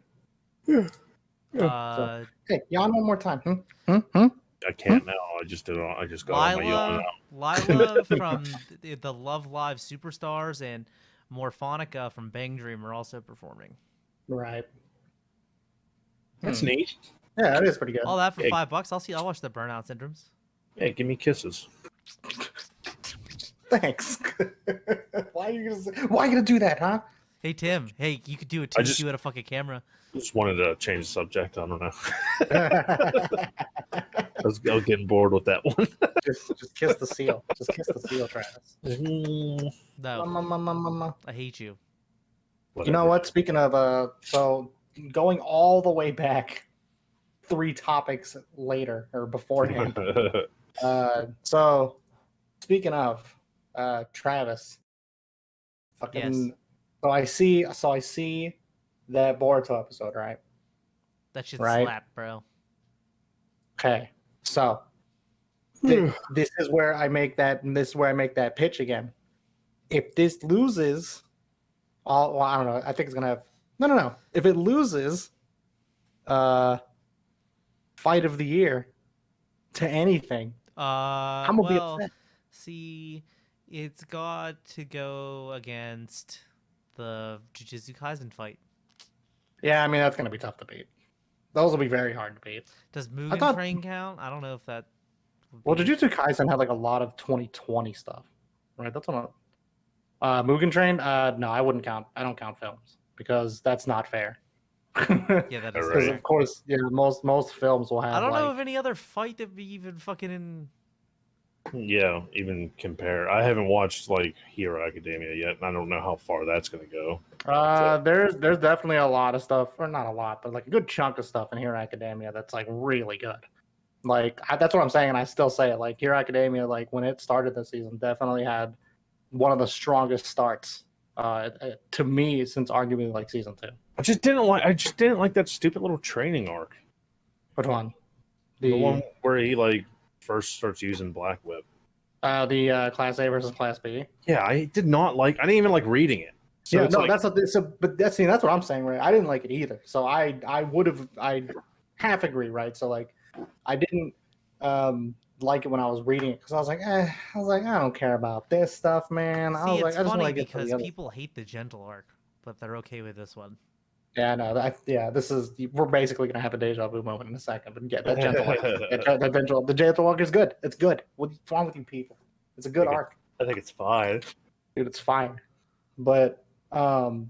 Yeah. Hey, yawn one more time. I can't now. I just do it. I just go on my yawn now. Lila from the Love Live Superstars and Morphonica from Bang Dream are also performing. Right. That's neat. Yeah, that is pretty good. All that for $5. I'll watch the Burnout Syndromes. Hey, give me kisses. Thanks. Why are you gonna do that, huh? Hey Tim, hey, you could do it too. You had a fucking camera. Just wanted to change the subject. I don't know. I was getting bored with that one. just kiss the seal. Just kiss the seal, Travis. No. I hate you. Whatever. You know what? Speaking of, so going all the way back 3 topics later or beforehand. So speaking of Travis, fucking. Yes. So I see that Boruto episode, right? That shit right? slap, bro. Okay, so this is where I make that. This is where I make that pitch again. If this loses, well, I don't know. I think it's gonna have no. If it loses, fight of the year to anything, I'm gonna be upset. See, it's got to go against the Jujutsu Kaisen fight. Yeah, I mean that's gonna be tough to beat. Those will be very hard to beat. Does Mugen Train count? I don't know if that. Well, Jujutsu Kaisen had like a lot of 2020 stuff, right? That's what. Mugen Train? No, I wouldn't count. I don't count films because that's not fair. Yeah, that is. Because of course, yeah, most films will have. I don't know of any other fight that be even fucking in. Yeah, even compare. I haven't watched like Hero Academia yet, and I don't know how far that's gonna go. There's definitely a lot of stuff, or not a lot, but like a good chunk of stuff in Hero Academia that's like really good. Like that's what I'm saying, and I still say it. Like Hero Academia, like when it started this season, definitely had one of the strongest starts to me since arguably like season 2. I just didn't like that stupid little training arc. Which one? The one where he like first starts using Black Whip. The Class A versus Class B. Yeah, I didn't even like reading it. So yeah, no, like, that's what I'm saying, right? I didn't like it either. So I half agree, right? So like I didn't like it when I was reading it because I was like, I don't care about this stuff, man. See, I was like, I just want to get because people hate the gentle arc, but they're okay with this one. Yeah, no, we're basically gonna have a deja vu moment in a second, but yeah, that gentle the gentle arc is good. It's good. What's wrong with you people? It's a good arc. I think it's fine, dude. It's fine, but no,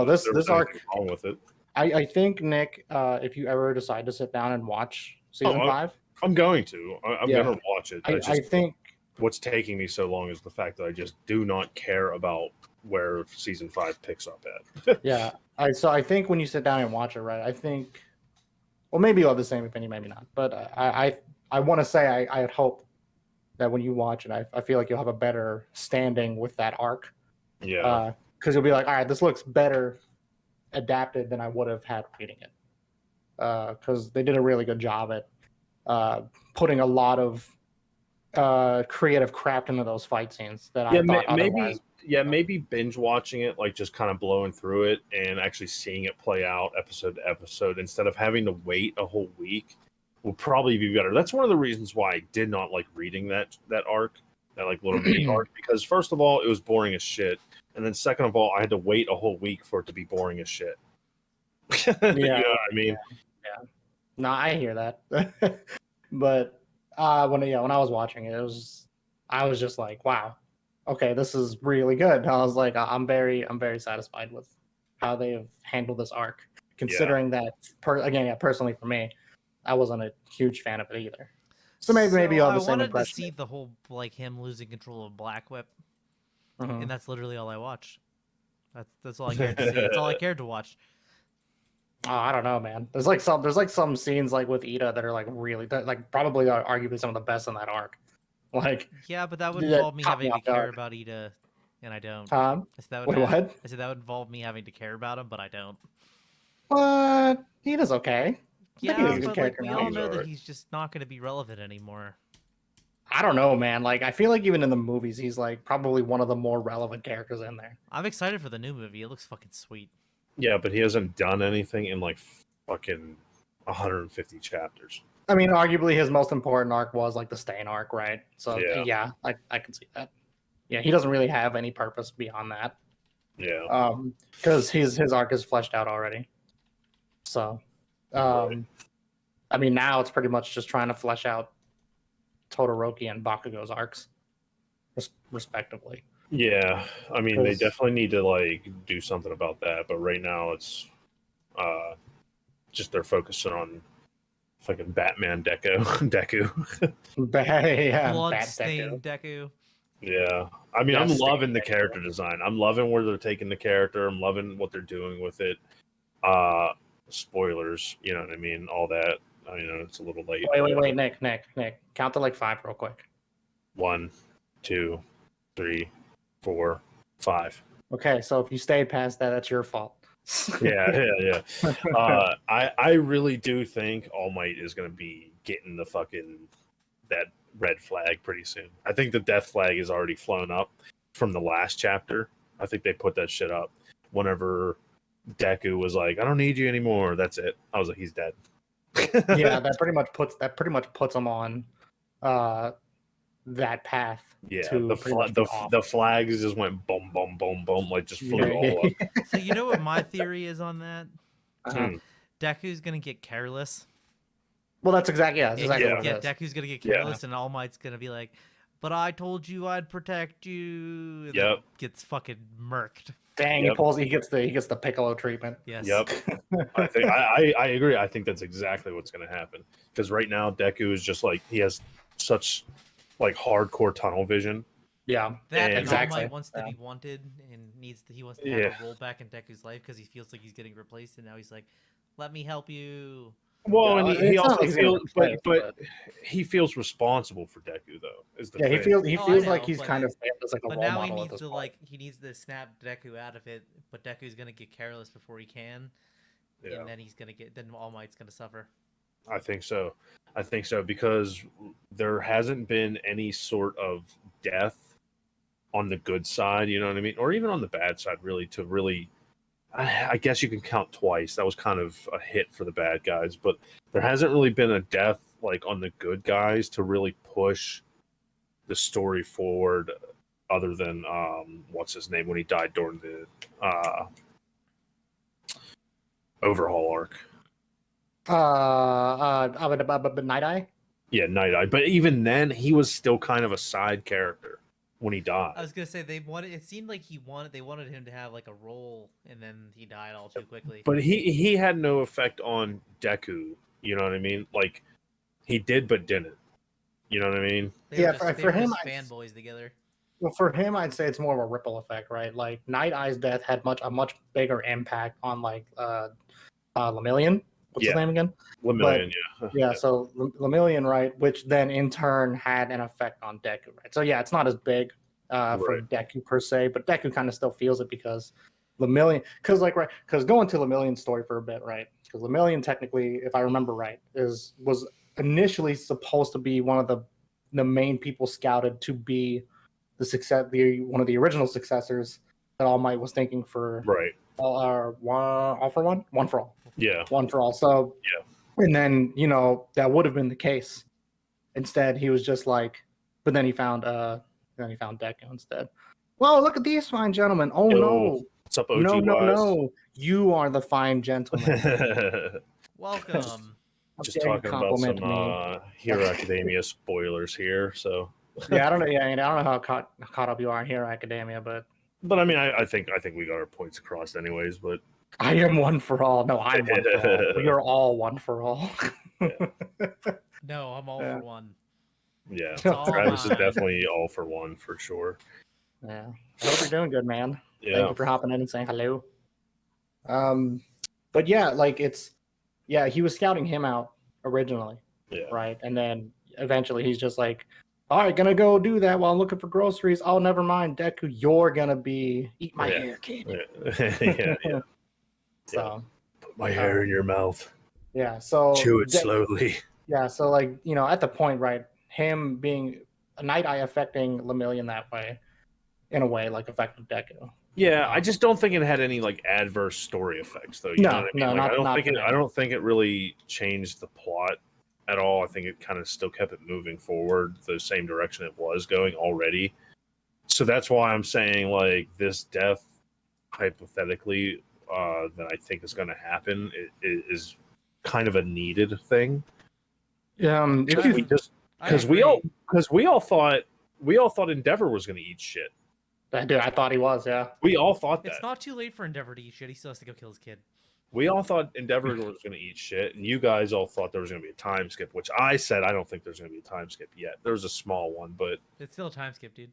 this arc wrong with it. I think Nick, if you ever decide to sit down and watch season 5, I'm going to. I'm gonna watch it. I think what's taking me so long is the fact that I just do not care about where season 5 picks up at. Yeah. I think when you sit down and watch it, right? I think, well, maybe you'll have the same opinion, maybe not. But I want to say I hope that when you watch it, I feel like you'll have a better standing with that arc. Yeah. Because you'll be like, all right, this looks better adapted than I would have had reading it. Because they did a really good job at putting a lot of creative craft into those fight scenes that I thought otherwise. Maybe binge watching it, like just kind of blowing through it and actually seeing it play out episode to episode instead of having to wait a whole week will probably be better. That's one of the reasons why I did not like reading that arc that like little mini arc, because first of all, it was boring as shit, and then second of all, I had to wait a whole week for it to be boring as shit. You know what I mean? Yeah. No, I hear that. But when I was watching it, I was just like, wow, okay, this is really good. And I was like, I'm very satisfied with how they have handled this arc, considering that personally for me, I wasn't a huge fan of it either. So maybe you'll have the same impression. I wanted to see the whole like him losing control of Black Whip, and that's literally all I watched. That's all I cared to see. That's all I cared to watch. Oh, I don't know, man. There's like some scenes like with Ida that are like really like probably are arguably some of the best in that arc. Like yeah, but that would involve me having to care about Ida, and I don't. Wait, what? I said that would involve me having to care about him, but I don't. But Ida's okay. Yeah, but like we all know that he's just not going to be relevant anymore. I don't know, man. Like I feel like even in the movies, he's like probably one of the more relevant characters in there. I'm excited for the new movie. It looks fucking sweet. Yeah, but he hasn't done anything in like fucking 150 chapters. I mean, arguably his most important arc was like the Stain arc, right? So yeah, I can see that. Yeah, he doesn't really have any purpose beyond that. Yeah. Because his arc is fleshed out already. So, right. I mean, now it's pretty much just trying to flesh out Todoroki and Bakugo's arcs, respectively. Yeah, I mean, they definitely need to like do something about that, but right now it's just they're focusing on fucking Batman Deku. Yeah, Bloodstained Deku. Yeah, I mean, I'm loving the character design. I'm loving where they're taking the character. I'm loving what they're doing with it. Spoilers, you know what I mean? All that. I mean, it's a little late. Wait, Nick. Count to like 5 real quick. 1, 2, 3, 4, 5. Okay, so if you stayed past that, that's your fault. Yeah. I really do think All Might is going to be getting the fucking that red flag pretty soon. I think the death flag is already flown up from the last chapter. I think they put that shit up whenever Deku was like, "I don't need you anymore." That's it. I was like, "He's dead." Yeah, that pretty much puts him on that path. Yeah, the flags just went boom, boom, boom, boom, like just flew all up. So you know what my theory is on that? Deku's gonna get careless. Well, that's exactly what it is. Deku's gonna get careless, and All Might's gonna be like, "But I told you I'd protect you." And gets fucking murked. Dang, he gets the Piccolo treatment. Yes. Yep. I agree. I think that's exactly what's gonna happen. Because right now Deku is just like he has such like hardcore tunnel vision. Yeah. That and exactly. All Might wants to be wanted and he wants to have a role back in Deku's life because he feels like he's getting replaced, and now he's like, "Let me help you." Well, and he also feels, but he feels responsible for Deku, though. He feels like he's kind of as like a role model. But now he needs to he needs to snap Deku out of it. But Deku's gonna get careless before he can, and then then All Might's gonna suffer. I think so because there hasn't been any sort of death on the good side, you know what I mean, or even on the bad side, really. I guess you can count twice. That was kind of a hit for the bad guys, but there hasn't really been a death like on the good guys to really push the story forward, other than what's his name when he died during the overhaul arc. Night Eye. Yeah, Night Eye. But even then, he was still kind of a side character when he died. I was gonna say it seemed like they wanted him to have like a role, and then he died all too quickly. But he had no effect on Deku. You know what I mean? Like he did, but didn't. You know what I mean? For him, fanboys together. Well, for him, I'd say it's more of a ripple effect, right? Like Night Eye's death had a much bigger impact on like Lemillion. What's his name again? Lemillion, yeah. So Lemillion, right? Which then in turn had an effect on Deku, right? So yeah, it's not as big for Deku per se, but Deku kind of still feels it because Lemillion, because going to Lemillion's story for a bit, right? Because Lemillion technically, if I remember right, was initially supposed to be one of the main people scouted to be one of the original successors that All Might was thinking for. Right. One for all. Yeah. One for all. So and then that would have been the case. Instead, he was just like, but then he found then he found Deku instead. Whoa, look at these fine gentlemen. Oh, Yo, no. What's up, OG No, no, Wise? no. You are the fine gentleman. Welcome. Just talking about some me. Hero Academia spoilers here. So Yeah, I don't know. Yeah, I don't know how caught up you are in Hero Academia, but I mean, I think we got our points across, anyways. But I am one for all. No, I'm one for all. We are all one for all. No, I'm all for one. yeah, It's all Travis is mine. definitely all for one for sure. Yeah, I hope you're doing good, man. Yeah. Thank you for hopping in and saying hello. But yeah, like he was scouting him out originally, Yeah. right? And then eventually he's just like, all right, gonna go do that while I'm looking for groceries. Oh, never mind, Deku, you're gonna eat my hair, kid. Yeah. So Put my hair in your mouth. yeah, so Chew it slowly. Yeah, so like, at the point, right, him being a Night Eye affecting Lemillion that way, in a way, like affected Deku. Yeah, I just don't think it had any like adverse story effects, though. You know what I mean? Like, I don't think it really changed the plot at all. I think it kind of still kept it moving forward the same direction it was going already. So that's why I'm saying like this death, hypothetically, that I think is going to happen is kind of a needed thing. Because we all thought Endeavor was going to eat shit. Dude, I thought he was, yeah. We all thought that. It's not too late for Endeavor to eat shit. He still has to go kill his kid. We all thought Endeavor was going to eat shit, and you guys all thought there was going to be a time skip, which I said I don't think there's going to be a time skip yet. There was a small one, but it's still a time skip, dude.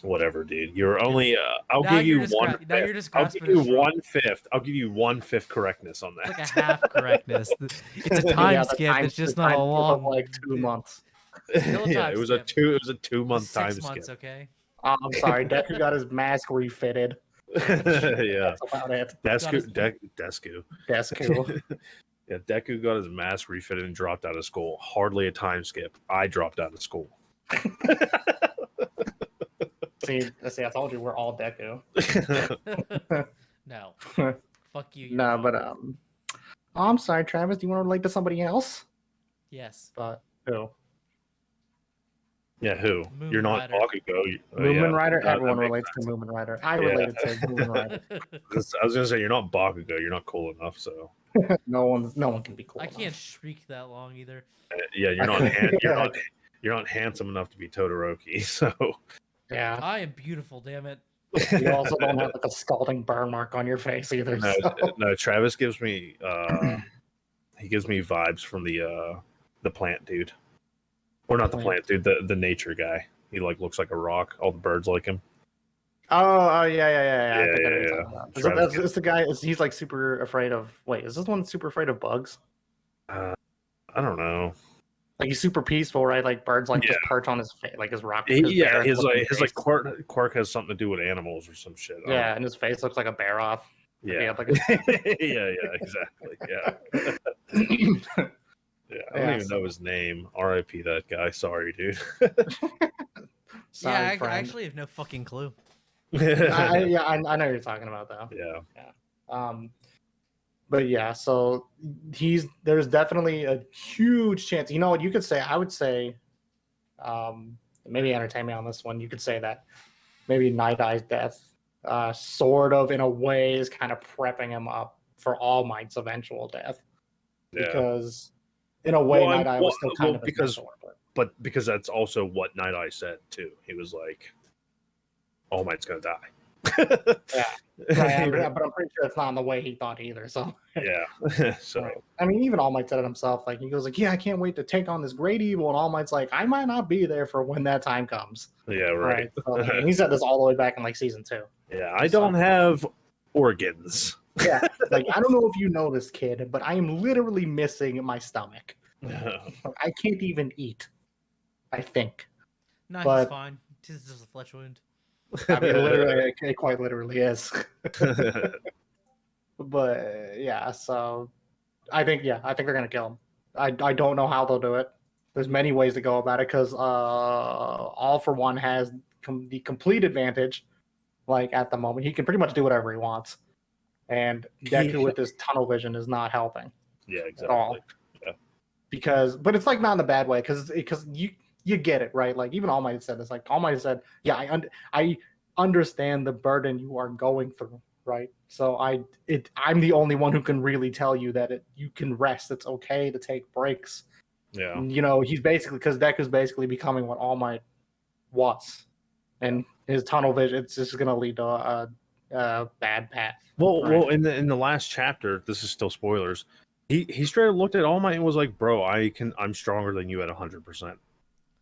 Whatever, dude. You're only. I'll give you one. Now you're just I'll give you 1/5. I'll give you 1/5 correctness on that. It's like a half correctness. It's a time skip. It's just not a long. Like 2 months. Yeah, it was a 2-month time skip. 6 months, okay. I'm sorry, Deku got his mask refitted. Yeah, that's about it. Deku. Yeah, Deku got his mask refitted and dropped out of school. Hardly a time skip. I dropped out of school. See, I told you we're all Deku. No, fuck you. No, but I'm sorry, Travis. Do you want to relate to somebody else? Yes. But who? Yeah, who? Moon You're not Rider. Bakugo. Moomin Rider. That Everyone makes relates sense. to Moomin Rider. I related to Moomin Rider. I was gonna say you're not Bakugo. You're not cool enough. So No one can be cool. I enough. can't shriek that long either. yeah, you're not handsome enough to be Todoroki. So Yeah. I am beautiful, damn it. You also don't have like a scalding burn mark on your face either. no, so. no, Travis gives me he gives me vibes from the plant dude, or not the plant dude, the nature guy. He like looks like a rock. All the birds like him. Oh yeah. I think I know what you're Yeah. talking about. It's the guy. He's like super afraid of. Wait, is this one super afraid of bugs? I don't know. Like he's super peaceful, right? Like birds like just perch on his face, like his rock. His quirk has something to do with animals or some shit. Yeah, and his face looks like a bear off. Yeah. Yeah, exactly. Yeah. Yeah, I don't even know his name. R.I.P. that guy. Sorry, dude. Sorry, I friend. actually have no fucking clue. I know what you're talking about though. Yeah. But yeah, so there's definitely a huge chance. You know what you could say? I would say, maybe entertain me on this one. You could say that maybe Night Eye's death, sort of in a way, is kind of prepping him up for All Might's eventual death. Yeah. Because in a way, Night Eye was still kind of his mentor, but because that's also what Night Eye said too. He was like, All Might's gonna die. Yeah. Right, but I'm pretty sure it's not in the way he thought either. So yeah. So right. I mean, even All Might said it himself. Like he goes like, "Yeah, I can't wait to take on this great evil." And All Might's like, "I might not be there for when that time comes." yeah, right. So, and he said this all the way back in like season 2. Yeah, I don't have organs. Yeah, like I don't know if you know this, kid, but I am literally missing my stomach. I can't even eat. I think. No, But- he's fine. This is just a flesh wound. I mean, literally, it quite literally is. But yeah, so I think they're gonna kill him. I don't know how they'll do it. There's many ways to go about it because All for One has the complete advantage. Like at the moment, he can pretty much do whatever he wants, and Deku with his tunnel vision is not helping. Yeah, At all. exactly. But it's like not in a bad way because you get it, right? Like even All Might said this. Like All Might said, yeah, I understand the burden you are going through, right? So I'm the only one who can really tell you that you can rest. It's okay to take breaks. Yeah. You know, he's basically, because Deku's basically becoming what All Might was, and his tunnel vision, it's just going to lead to a bad path. Well, in the last chapter, this is still spoilers. He straight up looked at All Might and was like, "Bro, I'm stronger than you at 100%."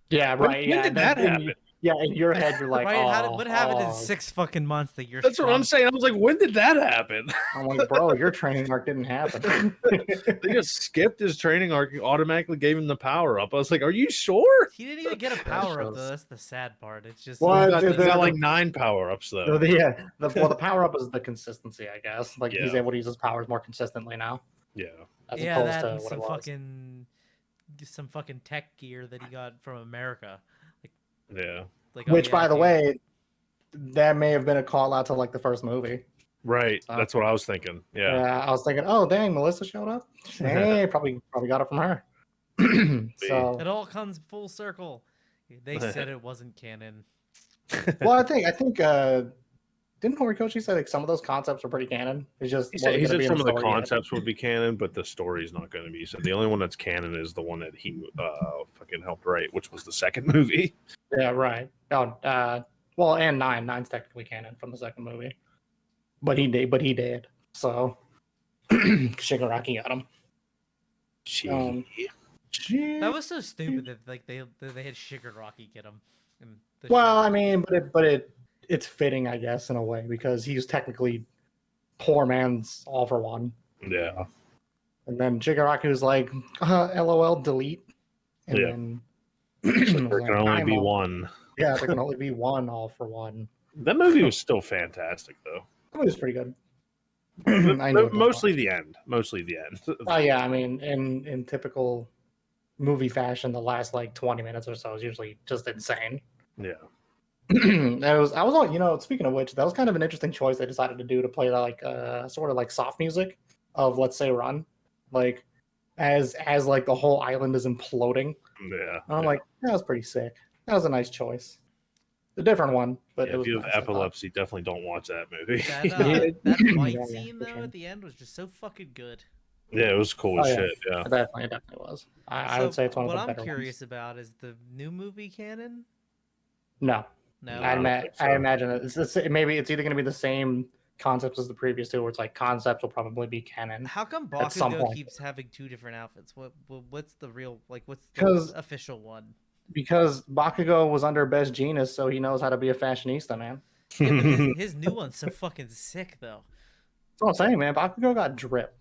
Yeah, right. When did that happen? Yeah, in your head, you're like, right? What happened in 6 fucking months that you're? That's strong? what I'm saying. I was like, when did that happen? I'm like, bro, your training arc didn't happen. They just skipped his training arc, automatically gave him the power up. I was like, are you sure? He didn't even get a power up though. That's the sad part. It's just Well, He's got like 9 power ups though. The power up is the consistency, I guess. Like he's Yeah. able to use his powers more consistently now. Yeah. As yeah, opposed that to and what some it was. some fucking tech gear that he got from America. Yeah. Like, Which, by the way, that may have been a call out to like the first movie. Right. That's what I was thinking. Yeah. I was thinking, oh dang, Melissa showed up. Hey, probably got it from her. So it all comes full circle. They said it wasn't canon. well, I think didn't Horikoshi say like some of those concepts were pretty canon? It's just He said some of the story yet. concepts would be canon, but the story's not going to be. So the only one that's canon is the one that he fucking helped write, which was the second movie. Yeah, right. Oh, well, and 9. 9's technically canon from the second movie, but he did. So Shigaraki got him. That was so stupid that like they had Shigaraki get him. Well, I mean, it's fitting, I guess, in a way, because he's technically poor man's All for One. Yeah. And then Shigaraku's like, LOL, delete. And then there can only be one. Yeah, there can only be one All for One. That movie was still fantastic, though. That movie was pretty good. Mostly the end. Mostly the end. Oh yeah, I mean, in typical movie fashion, the last like 20 minutes or so is usually just insane. Yeah. I was on, you know, speaking of which, that was kind of an interesting choice they decided to do, to play that like sort of like soft music of Let's Say Run, like as like the whole island is imploding. Yeah. And I'm like, that was pretty sick. That was a nice choice. A different one, but yeah, it was if you have nice, epilepsy, definitely don't watch that movie. That fight Yeah, scene for though sure. at the end was just so fucking good. Yeah, it was cool as Oh, yeah. shit. Yeah. It definitely was. I would say it's one of the What better I'm curious ones. about is the new movie canon. No, No, I don't think so. I imagine maybe it's either going to be the same concepts as the previous two, where it's like concepts will probably be canon. How come At some Bakugo point. keeps having 2 different outfits? What's the real what's the 'Cause- official one? Because Bakugo was under Best Genius, so he knows how to be a fashionista, man. Yeah, but his new one's so fucking sick though. That's what I'm saying, man. Bakugo got drip.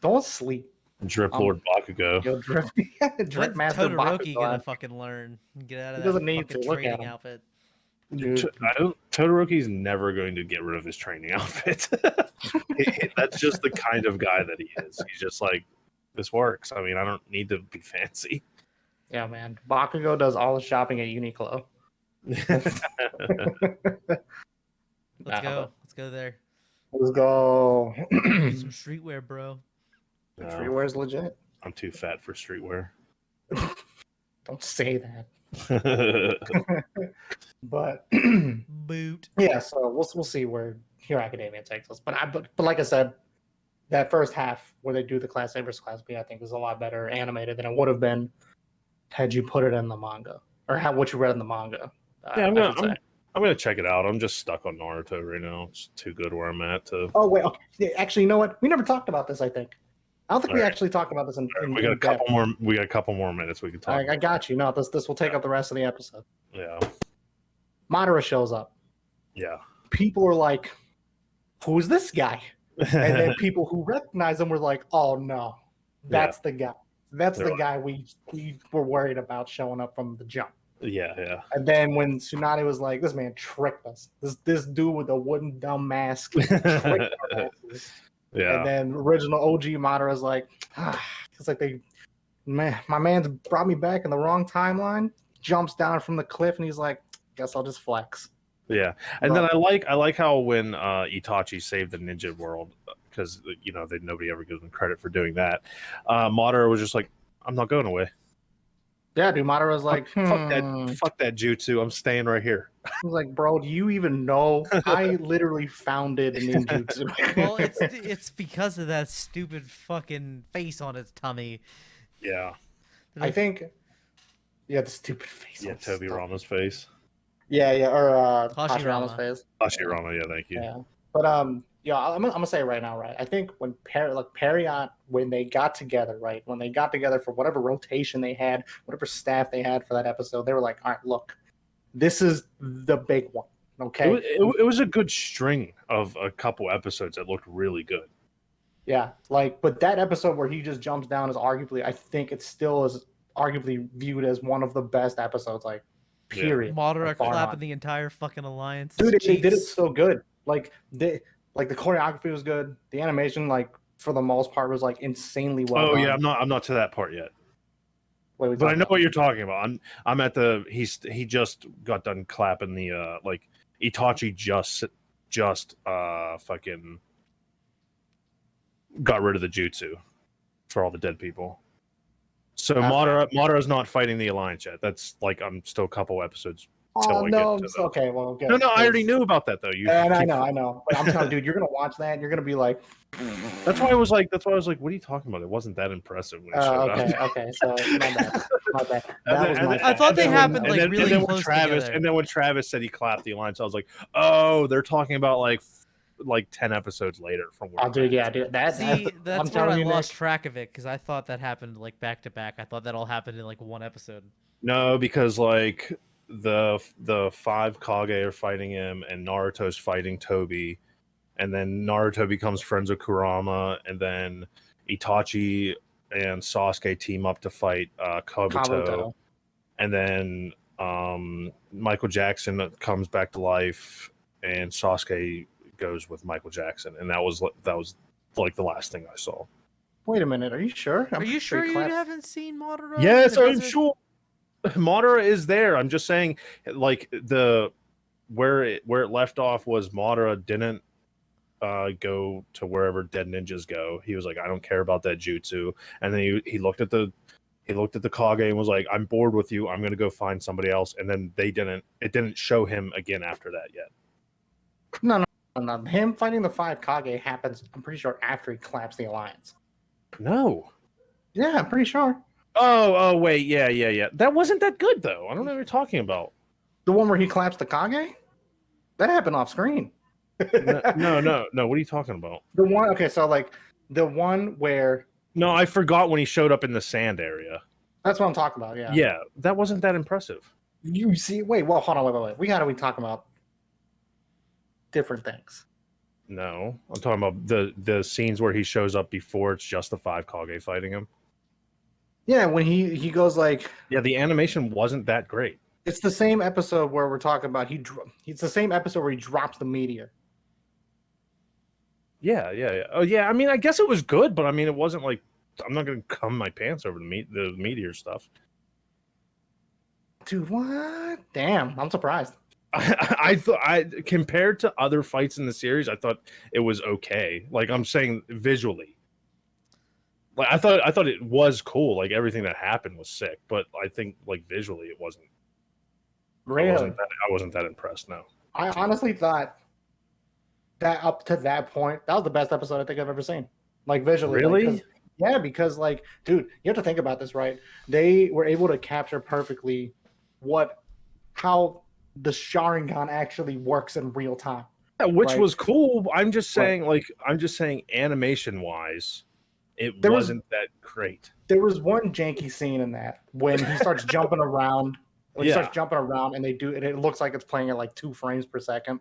Don't sleep. Drip Lord Bakugo. Yo, drip, drip When's master Todoroki Bakugo. gonna fucking learn? Get out of He that doesn't need fucking to. Look at training him. outfit. Dude. Todoroki's never going to get rid of his training outfit. That's just the kind of guy that he is. He's just like, this works. I mean, I don't need to be fancy. Yeah, man. Bakugo does all the shopping at Uniqlo. Let's go. Let's go there. Let's go. Some streetwear, bro. No, Streetwear's legit. I'm too fat for streetwear. Don't say that. But Boot. yeah, so we'll see where Hero Academia takes us. But like I said, that first half where they do the Class A versus Class B, I think is a lot better animated than it would have been had you put it in the manga, or what you read in the manga. Yeah, I'm I should say. gonna check it out. I'm just stuck on Naruto right now. It's too good where I'm at to. Oh wait, okay. Yeah, actually, you know what? We never talked about this. I think. I don't think we All right. actually talked about this in We got a depth. couple more. We got a couple more minutes. We can talk. I got you. No, this will take up the rest of the episode. Yeah. Madara shows up. Yeah. People are like, "Who's this guy?" And then people who recognize him were like, "Oh no, that's the guy. That's the guy we were worried about showing up from the jump." Yeah. And then when Tsunade was like, "This man tricked us. This dude with a wooden dumb mask tricked our asses." Yeah. And then original OG Madara's like, it's like my man's brought me back in the wrong timeline. Jumps down from the cliff and he's like, guess I'll just flex. Yeah, and then I like how when Itachi saved the ninja world, because nobody ever gives him credit for doing that. Madara was just like, I'm not going away. Yeah, dude, Madara's like, fuck that jutsu. I'm staying right here. I was like, bro, do you even know? I literally founded ninjutsu. Well, it's because of that stupid fucking face on its tummy. Yeah. I think, yeah, the stupid face. Yeah, Toby Rama's face. Yeah, or Hashirama's Hashirama's face. Hashirama, yeah, thank you. Yeah, but yeah, I'm gonna say it right now, right? I think when Perion, when they got together, right, when they got together for whatever rotation they had, whatever staff they had for that episode, they were like, all right, look, this is the big one, okay? It was a good string of a couple episodes that looked really good. Yeah, like, but that episode where he just jumps down is arguably, I think it still is arguably viewed as one of the best episodes, like, period. Madara bar clapping none. the entire fucking alliance. Dude, they did it so good. Like the choreography was good. The animation, like, for the most part, was like insanely well done. Yeah, I'm not to that part yet. Wait, but I know what you're talking about. I'm at the he just got done clapping the like Itachi just fucking got rid of the jutsu for all the dead people. So Madara's not fighting the alliance yet. That's like I'm still a couple episodes. No, okay, well, no, I already knew about that though. I know. But I'm telling you, dude, you're gonna watch that and you're gonna be like. That's why I was like, what are you talking about? It wasn't that impressive when it showed up. Okay, so my bad. I thought they happened like really close together. And then when Travis said he clapped the alliance, I was like, oh, they're talking about like 10 episodes later from where. Oh, dude, yeah, dude. That's where I lost track of it because I thought that happened like back to back. I thought that all happened in like one episode. No, because like the 5 Kage are fighting him, and Naruto's fighting Toby, and then Naruto becomes friends with Kurama, and then Itachi and Sasuke team up to fight Kabuto, and then Michael Jackson comes back to life, and Sasuke goes with Michael Jackson, and that was like the last thing I saw. Wait a minute, are you sure? Are you sure you haven't seen Madara? Yes, I'm sure. Madara is there. I'm just saying, like where it left off was Madara didn't go to wherever dead ninjas go. He was like, I don't care about that jutsu, and then he looked at the Kage and was like, I'm bored with you. I'm gonna go find somebody else. And then it didn't show him again after that yet. No. Him fighting the 5 Kage happens, I'm pretty sure, after he claps the alliance. No. Yeah, I'm pretty sure. Oh, wait, yeah. That wasn't that good though. I don't know what you're talking about. The one where he claps the Kage? That happened off screen. No. What are you talking about? The one, okay, so like the one where. No, I forgot when he showed up in the sand area. That's what I'm talking about. Yeah. Yeah, that wasn't that impressive. You see, wait, hold on, wait. We gotta be talking about different things. No, I'm talking about the scenes where he shows up before it's just the 5 Kage fighting him. Yeah, when he goes like. Yeah, the animation wasn't that great. It's the same episode where we're talking about it's the same episode where he drops the meteor. Yeah. Oh yeah, I mean, I guess it was good, but I mean, it wasn't like I'm not gonna cum my pants over the meteor stuff. Dude, what? Damn, I'm surprised. I thought compared to other fights in the series, I thought it was okay. Like I'm saying, visually. Like I thought it was cool. Like everything that happened was sick, but I think like visually it wasn't. Really? I wasn't that impressed. No. I honestly thought that up to that point, that was the best episode I think I've ever seen. Like visually. Really? Because like, dude, you have to think about this, right? They were able to capture perfectly how the Sharingan actually works in real time. Yeah, which was cool. I'm just saying, animation wise, it wasn't that great. There was one janky scene in that when he starts jumping around. He starts jumping around and they do it. It looks like it's playing at like 2 frames per second.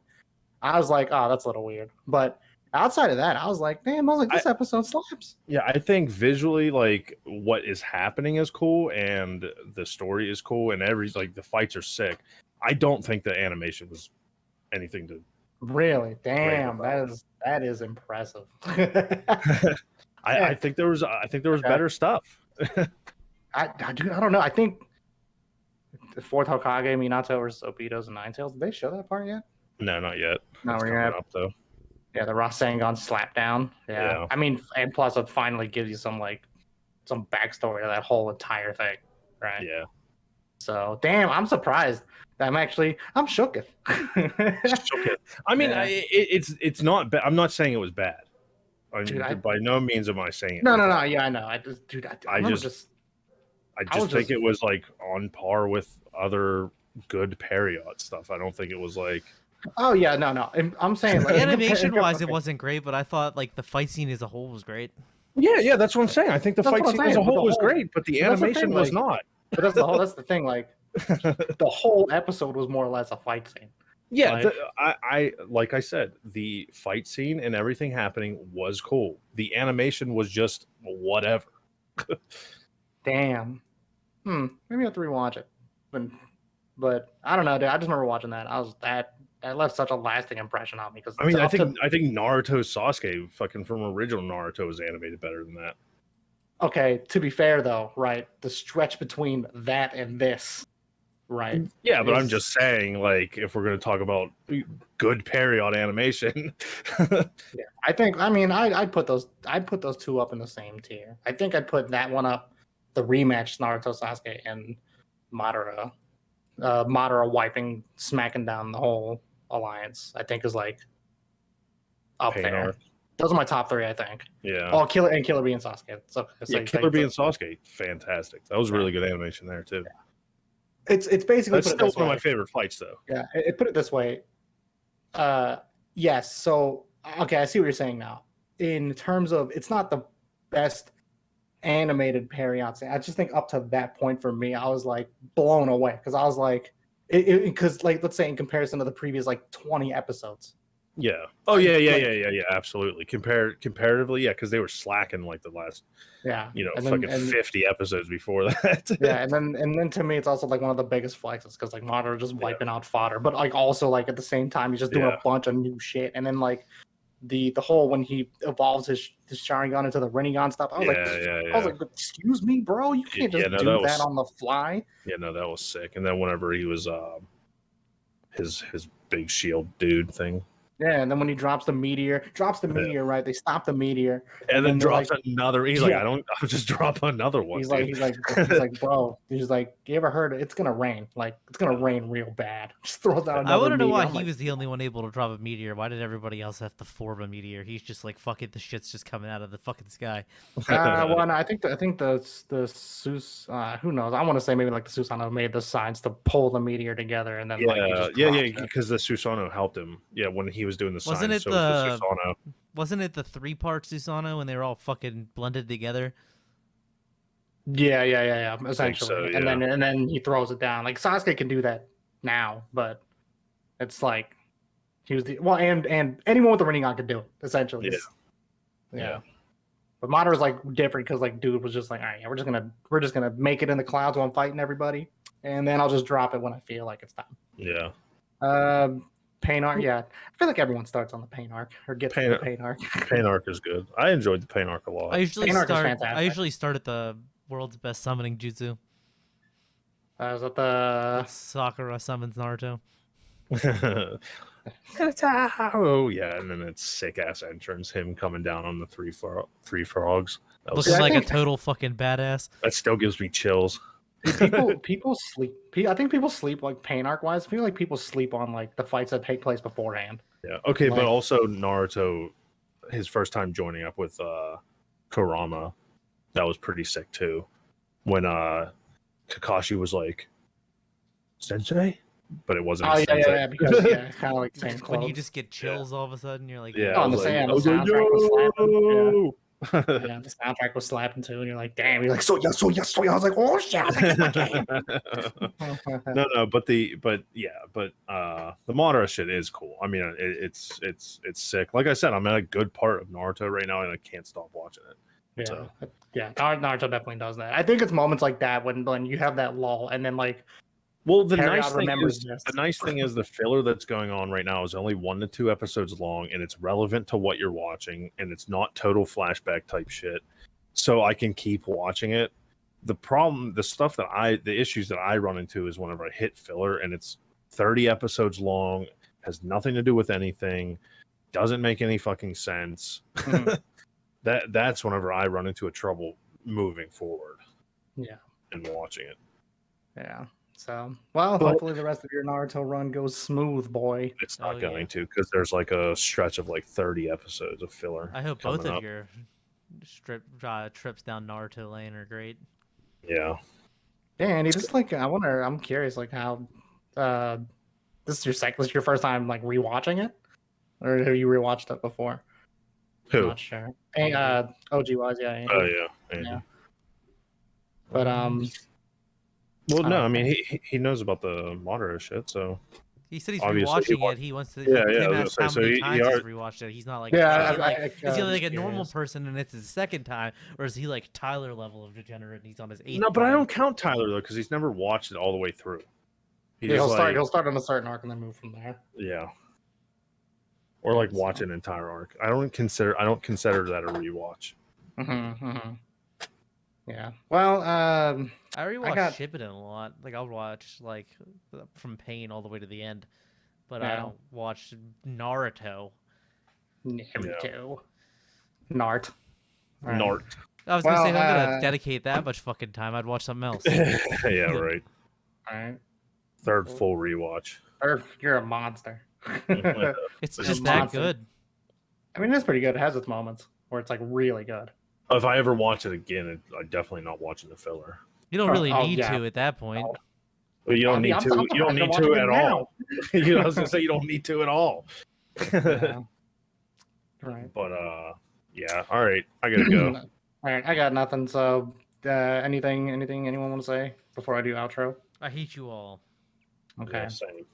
I was like, oh, that's a little weird. But outside of that, I was like, damn, this episode slaps. Yeah, I think visually, like what is happening is cool, and the story is cool, and the fights are sick. I don't think the animation was anything to. Really, damn, that is impressive. I think there was better stuff. Dude, I don't know. I think the 4th Hokage, Minato versus Obito's and Ninetales. Did they show that part yet? No, not yet. No, we're gonna up though. Yeah, the Rasengan slap down. Yeah. I mean, and plus it finally gives you some backstory to that whole entire thing, right? Yeah. So damn, I'm surprised. I'm shooketh. Shooketh. I mean, Yeah. it's not bad. I'm not saying it was bad. I mean, Dude, by no means am I saying it. No. bad. Yeah, I know. I just, dude, I just think it was like on par with other good Period stuff. I don't think it was like. Oh yeah, no. I'm saying like Animation-wise, it wasn't great, but I thought like the fight scene as a whole was great. Yeah, that's what I'm saying. I think the fight scene as a whole was great, but the animation was not. But that's the thing. Like, the whole episode was more or less a fight scene. Yeah, like I said, the fight scene and everything happening was cool. The animation was just whatever. Damn. Maybe I have to rewatch it. But I don't know, dude. I just remember watching that. That left such a lasting impression on me. Because I mean, I think Naruto Sasuke, fucking from original Naruto, was animated better than that. Okay, to be fair though, right? The stretch between that and this, right? Yeah, but I'm just saying, like, if we're gonna talk about good Period animation, yeah, I'd put those two up in the same tier. I think I'd put that one up, the rematch Naruto Sasuke and Madara smacking down the whole alliance. I think is like up Pain there. arc. Those are my top three, I think. Yeah. Oh, Killer Bee and Sasuke. Killer Bee and Sasuke, fantastic. That was really good animation there too. Yeah. It's basically that's still one of my favorite fights though. Yeah, put it this way. Yes. So okay, I see what you're saying now. In terms of, it's not the best animated Period scene. I just think up to that point for me, I was like blown away because I was like, because like let's say in comparison to the previous like 20 episodes. Yeah. Oh yeah. Absolutely. Comparatively, yeah, because they were slacking like the last, fucking 50 episodes before that. Yeah, and then to me, it's also like one of the biggest flexes because like Madara just wiping out fodder, but like also like at the same time he's just doing a bunch of new shit, and then like the whole when he evolves his Sharingan into the Rinnegan stuff, I was I was like, excuse me, bro, you can't just do that on the fly. Yeah, no, that was sick. And then whenever he was his big shield dude thing. Yeah, and then when he drops the meteor, right? They stop the meteor, and then drops another. He's like, I'll just drop another one. He's like, bro. He's like, you ever heard it? It's gonna rain. Like, it's gonna rain real bad. Just throws down another. I want to know why he was the only one able to drop a meteor. Why did everybody else have to form a meteor? He's just like, fuck it, the shit's just coming out of the fucking sky. Well, no, I think the Sus, who knows? I want to say maybe like the Susanoo made the signs to pull the meteor together, and then because the Susanoo helped him. Yeah, when he was doing the wasn't signs, wasn't it the 3-part Susanoo and they were all fucking blended together? Yeah. Essentially, so, yeah. and then he throws it down. Like Sasuke can do that now, but it's like he was and anyone with the Rinnegan could do it. Essentially, yeah. But Madara's like different because like dude was just like, all right, we're just gonna make it in the clouds while I'm fighting everybody, and then I'll just drop it when I feel like it's time. Yeah. Pain arc, yeah. I feel like everyone starts on the pain arc or gets to the pain arc. Pain arc is good. I enjoyed the pain arc a lot. I usually start at the world's best summoning jutsu. Is that the Sakura summons Naruto? Oh yeah, and then it's sick ass entrance, him coming down on the three frogs. Looking like a total fucking badass. That still gives me chills. People sleep. I think people sleep like pain arc wise. I feel like people sleep on like the fights that take place beforehand. Yeah. Okay, but also Naruto, his first time joining up with Kurama, that was pretty sick too. When Kakashi was like, "Sensei," but it wasn't. Oh yeah, because kind of like same when you just get chills all of a sudden, you're like, the soundtrack was slapping. Yeah, the soundtrack was slapping too, and you're like, damn. You're like, so yeah. I was like, oh shit. No, but the Madara shit is cool. I mean, it's sick. Like I said, I'm at a good part of Naruto right now, and I can't stop watching it. Yeah, Naruto definitely does that. I think it's moments like that when you have that lull, and then like. Well, the nice thing is the filler that's going on right now is only 1 to 2 episodes long, and it's relevant to what you're watching, and it's not total flashback type shit. So I can keep watching it. The issues that I run into is whenever I hit filler and it's 30 episodes long, has nothing to do with anything, doesn't make any fucking sense. That's whenever I run into a trouble moving forward. Yeah. And watching it. Yeah. So, well, hopefully the rest of your Naruto run goes smooth, boy. It's not going to, because there's like a stretch of like 30 episodes of filler. I hope both of your trips down Naruto lane are great. Yeah. Yeah, and just like I'm curious, like how this is your first time like rewatching it, or have you rewatched it before? Who? I'm not sure. Hey, OG was Andy. Oh yeah. Andy. Yeah. But well, no, I mean he knows about the Madara shit, so he said he's obviously rewatching it. He wants to. Yeah, Tim yeah. asked how So many times he's already, rewatched it. He's not like. Yeah, Is he like a normal person and it's his second time, or is he like Tyler level of degenerate and he's on his 8th? No, but time? I don't count Tyler though, because he's never watched it all the way through. He'll start on a certain arc and then move from there. Yeah. Or like watch an entire arc. I don't consider that a rewatch. Yeah. Well, I rewatch Shippuden a lot. Like I'll watch like from Pain all the way to the end, but I don't watch Naruto. Nart. Nart. I was gonna say if I'm gonna dedicate that much fucking time, I'd watch something else. Yeah, right. All right. Third full rewatch. You're a monster. It's just that good. I mean, it's pretty good. It has its moments where it's like really good. If I ever watch it again, I'm definitely not watching the filler. You don't really need to at that point. But you don't need to. You don't need to at all. I was gonna say you don't need to at all. Yeah. Right. But yeah. All right. I gotta go. All right. I got nothing. So, anything anyone want to say before I do outro? I hate you all. Okay. Yeah, same.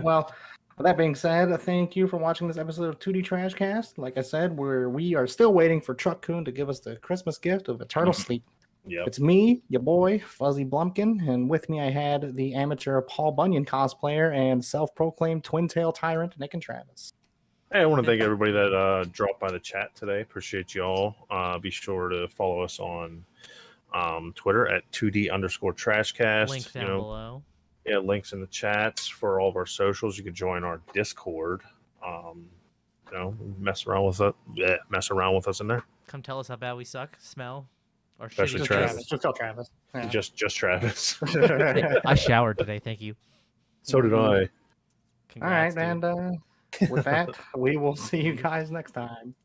Well, with that being said, thank you for watching this episode of 2D Trashcast. Like I said, we are still waiting for Truck-kun to give us the Christmas gift of eternal sleep. Yep. It's me, your boy, Fuzzy Blumpkin, and with me I had the amateur Paul Bunyan cosplayer and self-proclaimed twin-tail tyrant, Nick and Travis. Hey, I want to thank everybody that dropped by the chat today. Appreciate y'all. Be sure to follow us on Twitter at 2D_Trashcast. Link down below. Yeah, links in the chats for all of our socials. You can join our Discord. Mess around with us in there. Come tell us how bad we suck, smell, or Especially shitty. Travis. Just tell Travis. Yeah. Just Travis. I showered today. Thank you. So did I. Congrats, all right, and with that, we will see you guys next time.